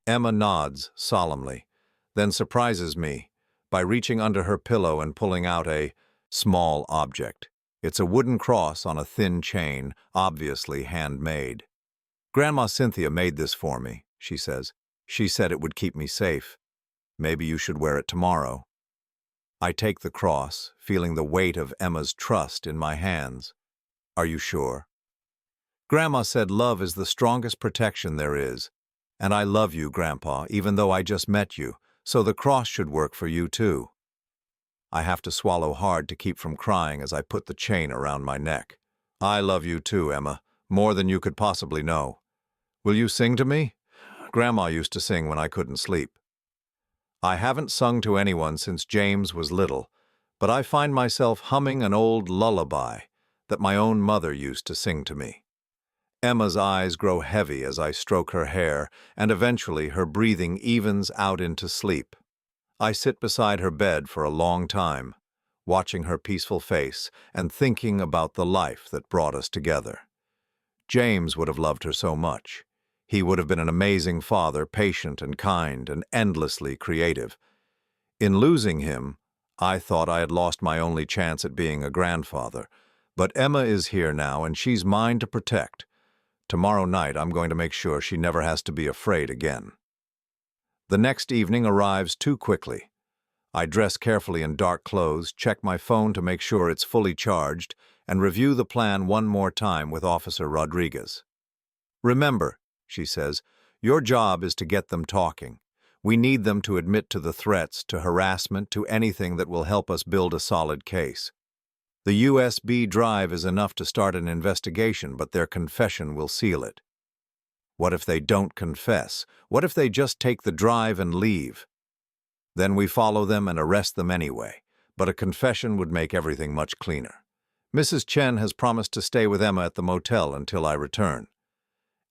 Emma nods solemnly, then surprises me by reaching under her pillow and pulling out a small object. It's a wooden cross on a thin chain, obviously handmade. "Grandma Cynthia made this for me," she says. "She said it would keep me safe. Maybe you should wear it tomorrow." I take the cross, feeling the weight of Emma's trust in my hands. "Are you sure?" "Grandma said love is the strongest protection there is. And I love you, Grandpa, even though I just met you, so the cross should work for you too." I have to swallow hard to keep from crying as I put the chain around my neck. "I love you too, Emma, more than you could possibly know. Will you sing to me? Grandma used to sing when I couldn't sleep." I haven't sung to anyone since James was little, but I find myself humming an old lullaby that my own mother used to sing to me. Emma's eyes grow heavy as I stroke her hair, and eventually her breathing evens out into sleep. I sit beside her bed for a long time, watching her peaceful face and thinking about the life that brought us together. James would have loved her so much. He would have been an amazing father, patient and kind and endlessly creative. In losing him, I thought I had lost my only chance at being a grandfather, but Emma is here now and she's mine to protect. Tomorrow night I'm going to make sure she never has to be afraid again. The next evening arrives too quickly. I dress carefully in dark clothes, check my phone to make sure it's fully charged, and review the plan one more time with Officer Rodriguez. "Remember," she says, "your job is to get them talking. We need them to admit to the threats, to harassment, to anything that will help us build a solid case. The USB drive is enough to start an investigation, but their confession will seal it. What if they don't confess? What if they just take the drive and leave? Then we follow them and arrest them anyway, but a confession would make everything much cleaner. Mrs. Chen has promised to stay with Emma at the motel until I return."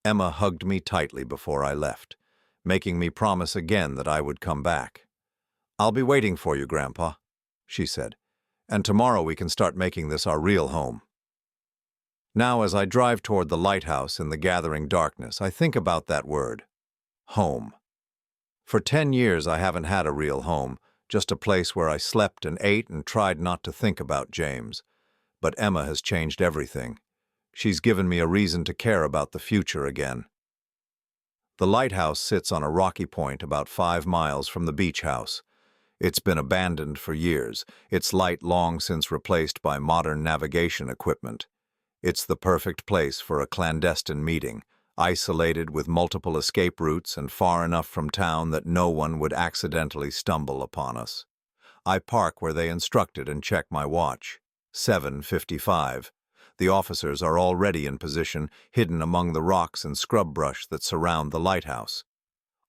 Emma hugged me tightly before I left, making me promise again that I would come back. "I'll be waiting for you, Grandpa," she said, "and tomorrow we can start making this our real home." Now, as I drive toward the lighthouse in the gathering darkness, I think about that word, home. For 10 years I haven't had a real home, just a place where I slept and ate and tried not to think about James. But Emma has changed everything. She's given me a reason to care about the future again. The lighthouse sits on a rocky point about 5 miles from the beach house. It's been abandoned for years, its light long since replaced by modern navigation equipment. It's the perfect place for a clandestine meeting, isolated with multiple escape routes and far enough from town that no one would accidentally stumble upon us. I park where they instructed and check my watch. 7:55. The officers are already in position, hidden among the rocks and scrub brush that surround the lighthouse.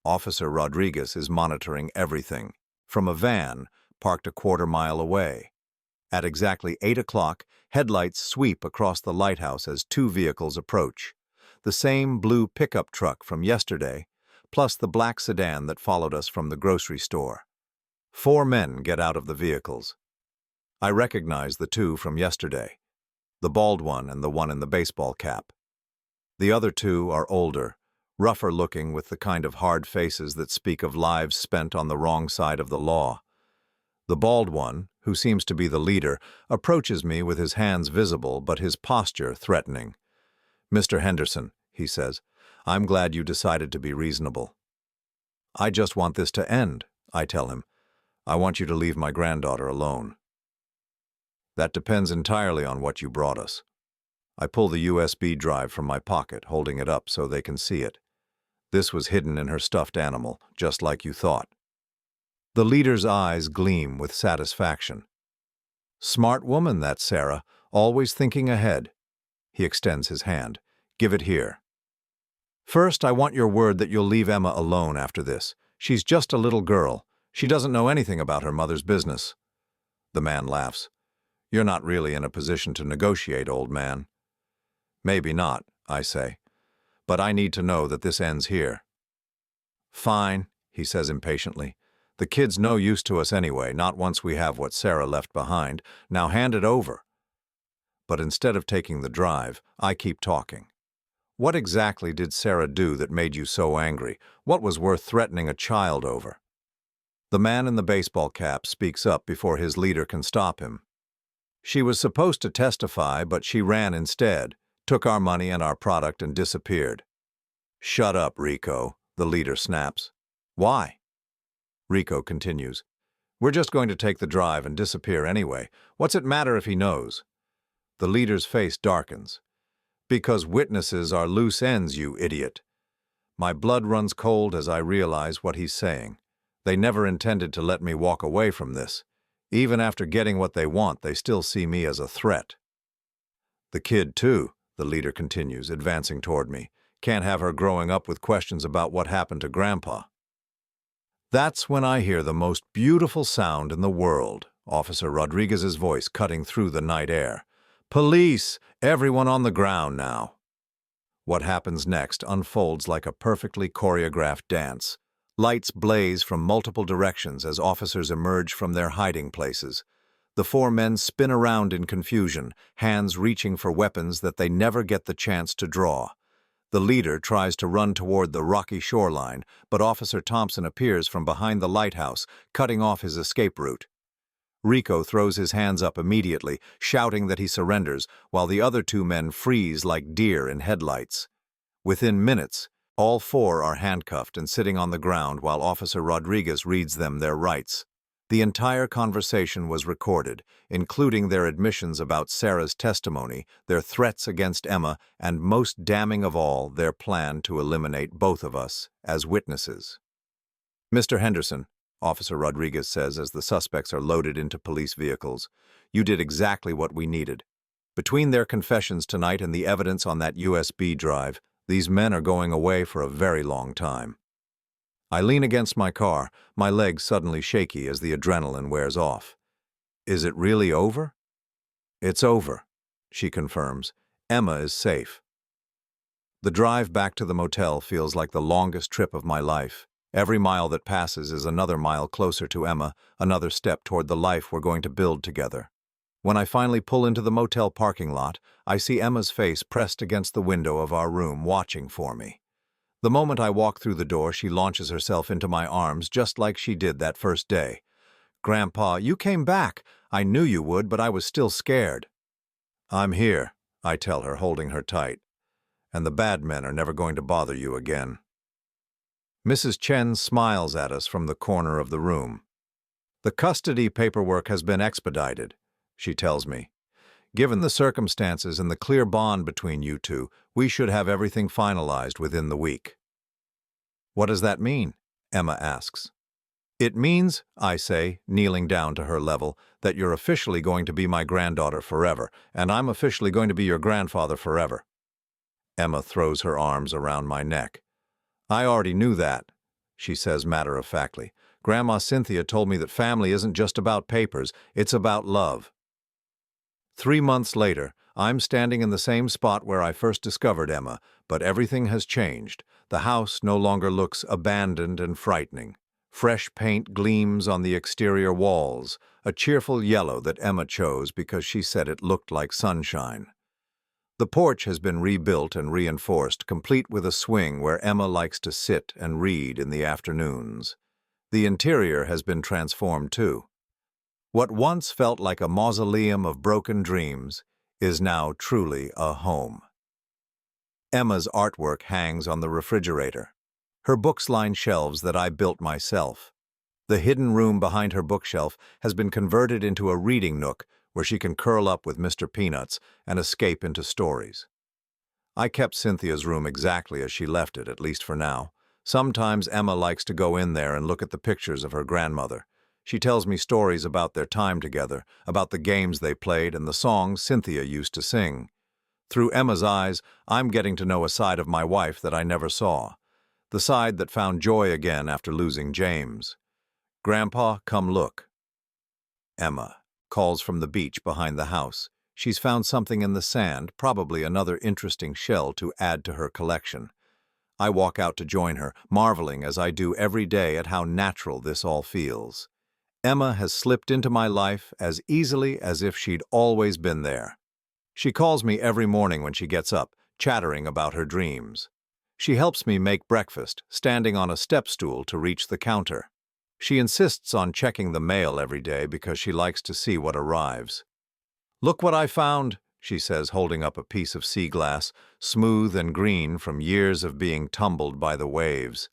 Officer Rodriguez is monitoring everything, from a van parked a quarter-mile away. At exactly 8 o'clock, headlights sweep across the lighthouse as 2 vehicles approach. The same blue pickup truck from yesterday, plus the black sedan that followed us from the grocery store. 4 men get out of the vehicles. I recognize the 2 from yesterday, the bald one and the one in the baseball cap. The other 2 are older, rougher looking with the kind of hard faces that speak of lives spent on the wrong side of the law. The bald one, who seems to be the leader, approaches me with his hands visible but his posture threatening. "Mr. Henderson," he says, "I'm glad you decided to be reasonable." "I just want this to end," I tell him. "I want you to leave my granddaughter alone." "That depends entirely on what you brought us." I pull the USB drive from my pocket, holding it up so they can see it. This was hidden in her stuffed animal, just like you thought. The leader's eyes gleam with satisfaction. "Smart woman, that Sarah, always thinking ahead." He extends his hand. "Give it here." "First, I want your word that you'll leave Emma alone after this. She's just a little girl. She doesn't know anything about her mother's business." The man laughs. "You're not really in a position to negotiate, old man." "Maybe not," I say, "but I need to know that this ends here." "Fine," he says impatiently. "The kid's no use to us anyway, not once we have what Sarah left behind. Now hand it over." But instead of taking the drive, I keep talking. "What exactly did Sarah do that made you so angry? What was worth threatening a child over?" The man in the baseball cap speaks up before his leader can stop him. "She was supposed to testify, but she ran instead, took our money and our product and disappeared." "Shut up, Rico," the leader snaps. "Why?" Rico continues. "We're just going to take the drive and disappear anyway. What's it matter if he knows?" The leader's face darkens. "Because witnesses are loose ends, you idiot." My blood runs cold as I realize what he's saying. They never intended to let me walk away from this. Even after getting what they want, they still see me as a threat. "The kid, too," the leader continues, advancing toward me. "Can't have her growing up with questions about what happened to Grandpa." That's when I hear the most beautiful sound in the world, Officer Rodriguez's voice cutting through the night air. "Police! Everyone on the ground now." What happens next unfolds like a perfectly choreographed dance. Lights blaze from multiple directions as officers emerge from their hiding places. The 4 men spin around in confusion, hands reaching for weapons that they never get the chance to draw. The leader tries to run toward the rocky shoreline, but Officer Thompson appears from behind the lighthouse, cutting off his escape route. Rico throws his hands up immediately, shouting that he surrenders, while the other two men freeze like deer in headlights. Within minutes, all four are handcuffed and sitting on the ground while Officer Rodriguez reads them their rights. The entire conversation was recorded, including their admissions about Sarah's testimony, their threats against Emma, and most damning of all, their plan to eliminate both of us as witnesses. "Mr. Henderson," Officer Rodriguez says as the suspects are loaded into police vehicles, "you did exactly what we needed. Between their confessions tonight and the evidence on that USB drive, these men are going away for a very long time." I lean against my car, my legs suddenly shaky as the adrenaline wears off. "Is it really over?" "It's over," she confirms. "Emma is safe." The drive back to the motel feels like the longest trip of my life. Every mile that passes is another mile closer to Emma, another step toward the life we're going to build together. When I finally pull into the motel parking lot, I see Emma's face pressed against the window of our room, watching for me. The moment I walk through the door, she launches herself into my arms just like she did that first day. "Grandpa, you came back. I knew you would, but I was still scared." "I'm here," I tell her, holding her tight. "And the bad men are never going to bother you again." Mrs. Chen smiles at us from the corner of the room. "The custody paperwork has been expedited," she tells me. "Given the circumstances and the clear bond between you two, we should have everything finalized within the week." "What does that mean?" Emma asks. "It means," I say, kneeling down to her level, "that you're officially going to be my granddaughter forever, and I'm officially going to be your grandfather forever." Emma throws her arms around my neck. "I already knew that," she says matter-of-factly. "Grandma Cynthia told me that family isn't just about papers, it's about love." 3 months later, I'm standing in the same spot where I first discovered Emma, but everything has changed. The house no longer looks abandoned and frightening. Fresh paint gleams on the exterior walls, a cheerful yellow that Emma chose because she said it looked like sunshine. The porch has been rebuilt and reinforced, complete with a swing where Emma likes to sit and read in the afternoons. The interior has been transformed too. What once felt like a mausoleum of broken dreams is now truly a home. Emma's artwork hangs on the refrigerator. Her books line shelves that I built myself. The hidden room behind her bookshelf has been converted into a reading nook where she can curl up with Mr. Peanuts and escape into stories. I kept Cynthia's room exactly as she left it, at least for now. Sometimes Emma likes to go in there and look at the pictures of her grandmother. She tells me stories about their time together, about the games they played and the songs Cynthia used to sing. Through Emma's eyes, I'm getting to know a side of my wife that I never saw. The side that found joy again after losing James. "Grandpa, come look." Emma calls from the beach behind the house. She's found something in the sand, probably another interesting shell to add to her collection. I walk out to join her, marveling as I do every day at how natural this all feels. Emma has slipped into my life as easily as if she'd always been there. She calls me every morning when she gets up, chattering about her dreams. She helps me make breakfast, standing on a step stool to reach the counter. She insists on checking the mail every day because she likes to see what arrives. "Look what I found," she says, holding up a piece of sea glass, smooth and green from years of being tumbled by the waves.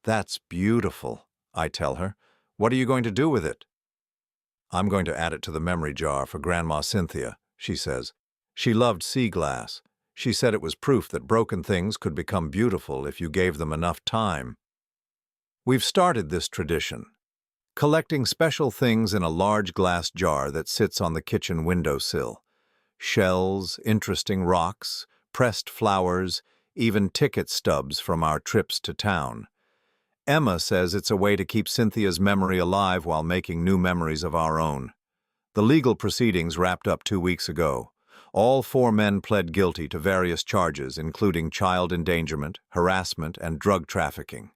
"That's beautiful," I tell her. "What are you going to do with it?" "I'm going to add it to the memory jar for Grandma Cynthia," she says. "She loved sea glass. She said it was proof that broken things could become beautiful if you gave them enough time." We've started this tradition, collecting special things in a large glass jar that sits on the kitchen windowsill. Shells, interesting rocks, pressed flowers, even ticket stubs from our trips to town. Emma says it's a way to keep Cynthia's memory alive while making new memories of our own. The legal proceedings wrapped up 2 weeks ago. All 4 men pled guilty to various charges, including child endangerment, harassment, and drug trafficking.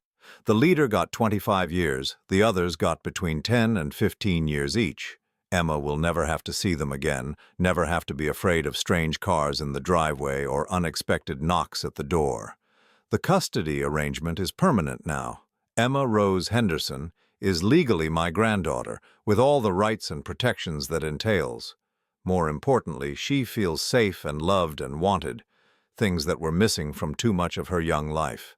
The leader got 25 years, the others got between 10 and 15 years each. Emma will never have to see them again, never have to be afraid of strange cars in the driveway or unexpected knocks at the door. The custody arrangement is permanent now. Emma Rose Henderson is legally my granddaughter, with all the rights and protections that entails. More importantly, she feels safe and loved and wanted, things that were missing from too much of her young life.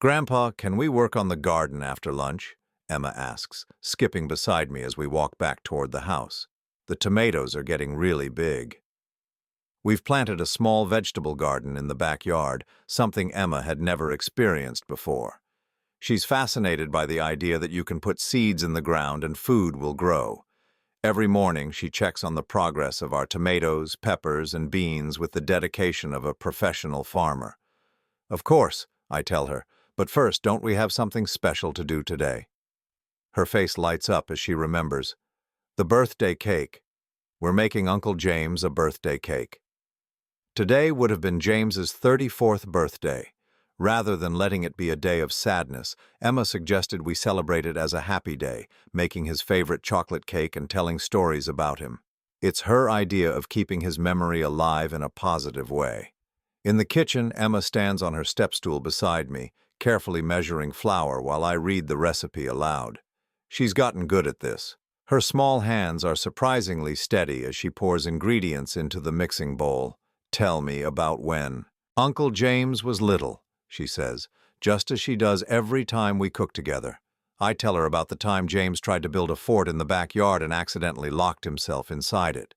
"Grandpa, can we work on the garden after lunch?" Emma asks, skipping beside me as we walk back toward the house. The tomatoes are getting really big. We've planted a small vegetable garden in the backyard, something Emma had never experienced before. She's fascinated by the idea that you can put seeds in the ground and food will grow. Every morning she checks on the progress of our tomatoes, peppers, and beans with the dedication of a professional farmer. "Of course," I tell her, "but first, don't we have something special to do today?" Her face lights up as she remembers. "The birthday cake. We're making Uncle James a birthday cake." Today would have been James's 34th birthday. Rather than letting it be a day of sadness, Emma suggested we celebrate it as a happy day, making his favorite chocolate cake and telling stories about him. It's her idea of keeping his memory alive in a positive way. In the kitchen, Emma stands on her stepstool beside me, carefully measuring flour while I read the recipe aloud. She's gotten good at this. Her small hands are surprisingly steady as she pours ingredients into the mixing bowl. "Tell me about when Uncle James was little," she says, just as she does every time we cook together. I tell her about the time James tried to build a fort in the backyard and accidentally locked himself inside it.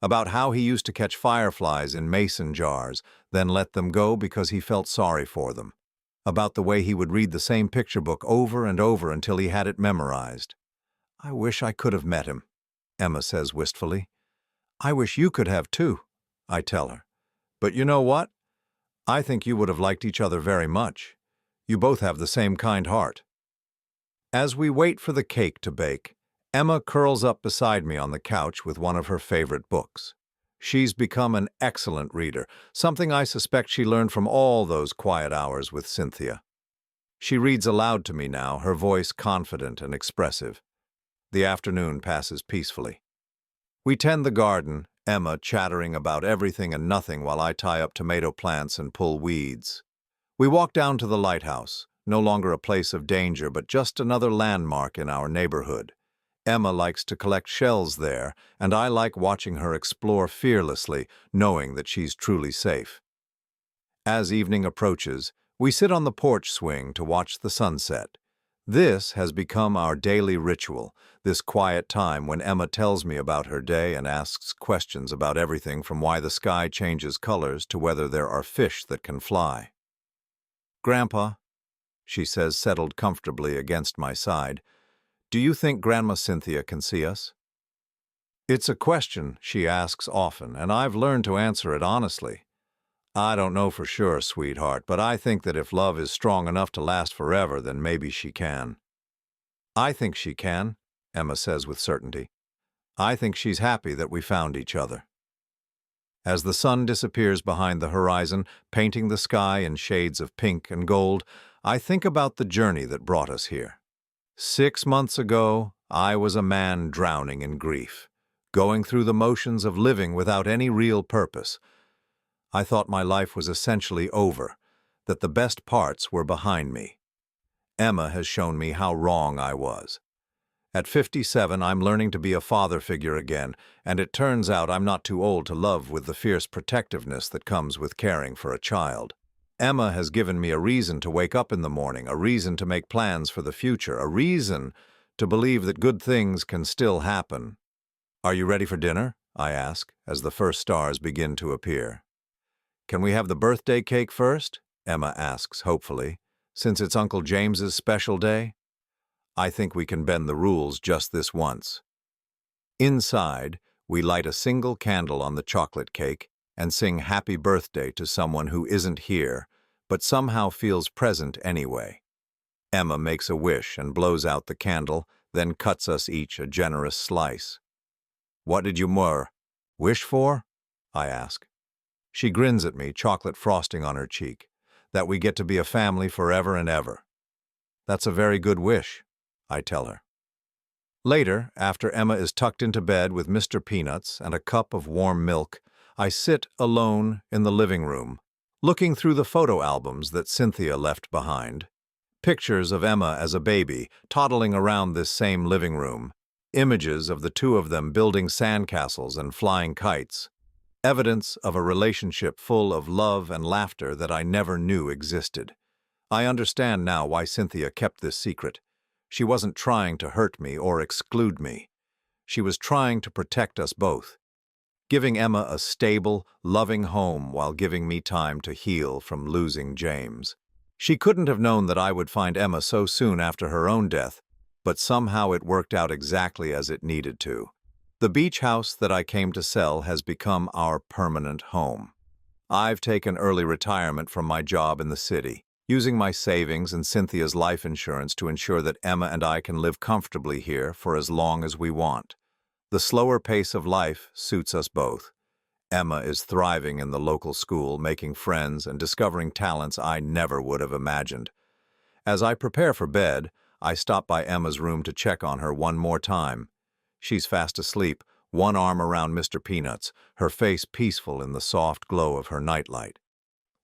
About how he used to catch fireflies in mason jars, then let them go because he felt sorry for them. About the way he would read the same picture book over and over until he had it memorized. "I wish I could have met him," Emma says wistfully. "I wish you could have too," I tell her. "But you know what? I think you would have liked each other very much. You both have the same kind heart." As we wait for the cake to bake, Emma curls up beside me on the couch with one of her favorite books. She's become an excellent reader, something I suspect she learned from all those quiet hours with Cynthia. She reads aloud to me now, her voice confident and expressive. The afternoon passes peacefully. We tend the garden, Emma chattering about everything and nothing while I tie up tomato plants and pull weeds. We walk down to the lighthouse, no longer a place of danger but just another landmark in our neighborhood. Emma likes to collect shells there, and I like watching her explore fearlessly, knowing that she's truly safe. As evening approaches, we sit on the porch swing to watch the sunset. This has become our daily ritual, this quiet time when Emma tells me about her day and asks questions about everything from why the sky changes colors to whether there are fish that can fly. "Grandpa," she says, settled comfortably against my side, "do you think Grandma Cynthia can see us?" It's a question she asks often, and I've learned to answer it honestly. "I don't know for sure, sweetheart, but I think that if love is strong enough to last forever, then maybe she can." "I think she can," Emma says with certainty. "I think she's happy that we found each other." As the sun disappears behind the horizon, painting the sky in shades of pink and gold, I think about the journey that brought us here. 6 months ago, I was a man drowning in grief, going through the motions of living without any real purpose. I thought my life was essentially over, that the best parts were behind me. Emma has shown me how wrong I was. At 57, I'm learning to be a father figure again, and it turns out I'm not too old to love with the fierce protectiveness that comes with caring for a child. Emma has given me a reason to wake up in the morning, a reason to make plans for the future, a reason to believe that good things can still happen. "Are you ready for dinner?" I ask, as the first stars begin to appear. "Can we have the birthday cake first?" Emma asks hopefully, "since it's Uncle James's special day?" I think we can bend the rules just this once. Inside, we light a single candle on the chocolate cake and sing happy birthday to someone who isn't here, but somehow feels present anyway. Emma makes a wish and blows out the candle, then cuts us each a generous slice. "What did you wish for?" I ask. She grins at me, chocolate frosting on her cheek. "That we get to be a family forever and ever." "That's a very good wish," I tell her. Later, after Emma is tucked into bed with Mr. Peanuts and a cup of warm milk, I sit alone in the living room, looking through the photo albums that Cynthia left behind. Pictures of Emma as a baby, toddling around this same living room. Images of the two of them building sandcastles and flying kites. Evidence of a relationship full of love and laughter that I never knew existed. I understand now why Cynthia kept this secret. She wasn't trying to hurt me or exclude me. She was trying to protect us both, giving Emma a stable, loving home while giving me time to heal from losing James. She couldn't have known that I would find Emma so soon after her own death, but somehow it worked out exactly as it needed to. The beach house that I came to sell has become our permanent home. I've taken early retirement from my job in the city, using my savings and Cynthia's life insurance to ensure that Emma and I can live comfortably here for as long as we want. The slower pace of life suits us both. Emma is thriving in the local school, making friends and discovering talents I never would have imagined. As I prepare for bed, I stop by Emma's room to check on her one more time. She's fast asleep, one arm around Mr. Peanuts, her face peaceful in the soft glow of her nightlight.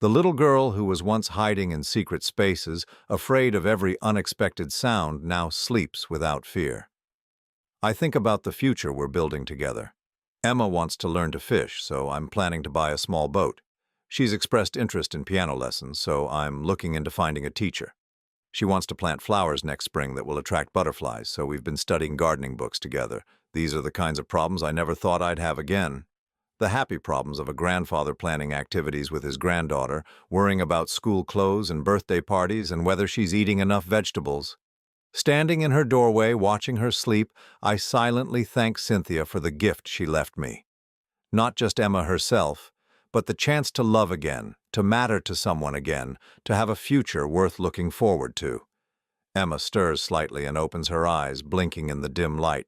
The little girl who was once hiding in secret spaces, afraid of every unexpected sound, now sleeps without fear. I think about the future we're building together. Emma wants to learn to fish, so I'm planning to buy a small boat. She's expressed interest in piano lessons, so I'm looking into finding a teacher. She wants to plant flowers next spring that will attract butterflies, so we've been studying gardening books together. These are the kinds of problems I never thought I'd have again. The happy problems of a grandfather planning activities with his granddaughter, worrying about school clothes and birthday parties and whether she's eating enough vegetables. Standing in her doorway, watching her sleep, I silently thank Cynthia for the gift she left me. Not just Emma herself, but the chance to love again, to matter to someone again, to have a future worth looking forward to. Emma stirs slightly and opens her eyes, blinking in the dim light.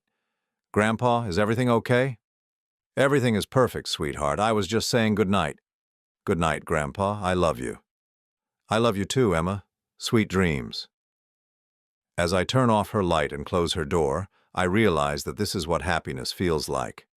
"Grandpa, is everything okay?" "Everything is perfect, sweetheart. I was just saying good night." "Good night, Grandpa. I love you." "I love you too, Emma. Sweet dreams." As I turn off her light and close her door, I realize that this is what happiness feels like.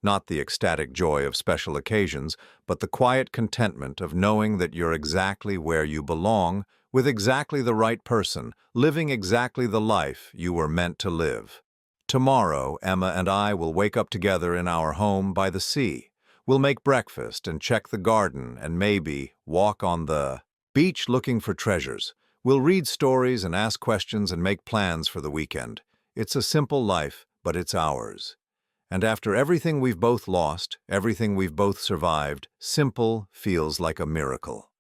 Not the ecstatic joy of special occasions, but the quiet contentment of knowing that you're exactly where you belong, with exactly the right person, living exactly the life you were meant to live. Tomorrow, Emma and I will wake up together in our home by the sea. We'll make breakfast and check the garden and maybe walk on the beach looking for treasures. We'll read stories and ask questions and make plans for the weekend. It's a simple life, but it's ours. And after everything we've both lost, everything we've both survived, simple feels like a miracle.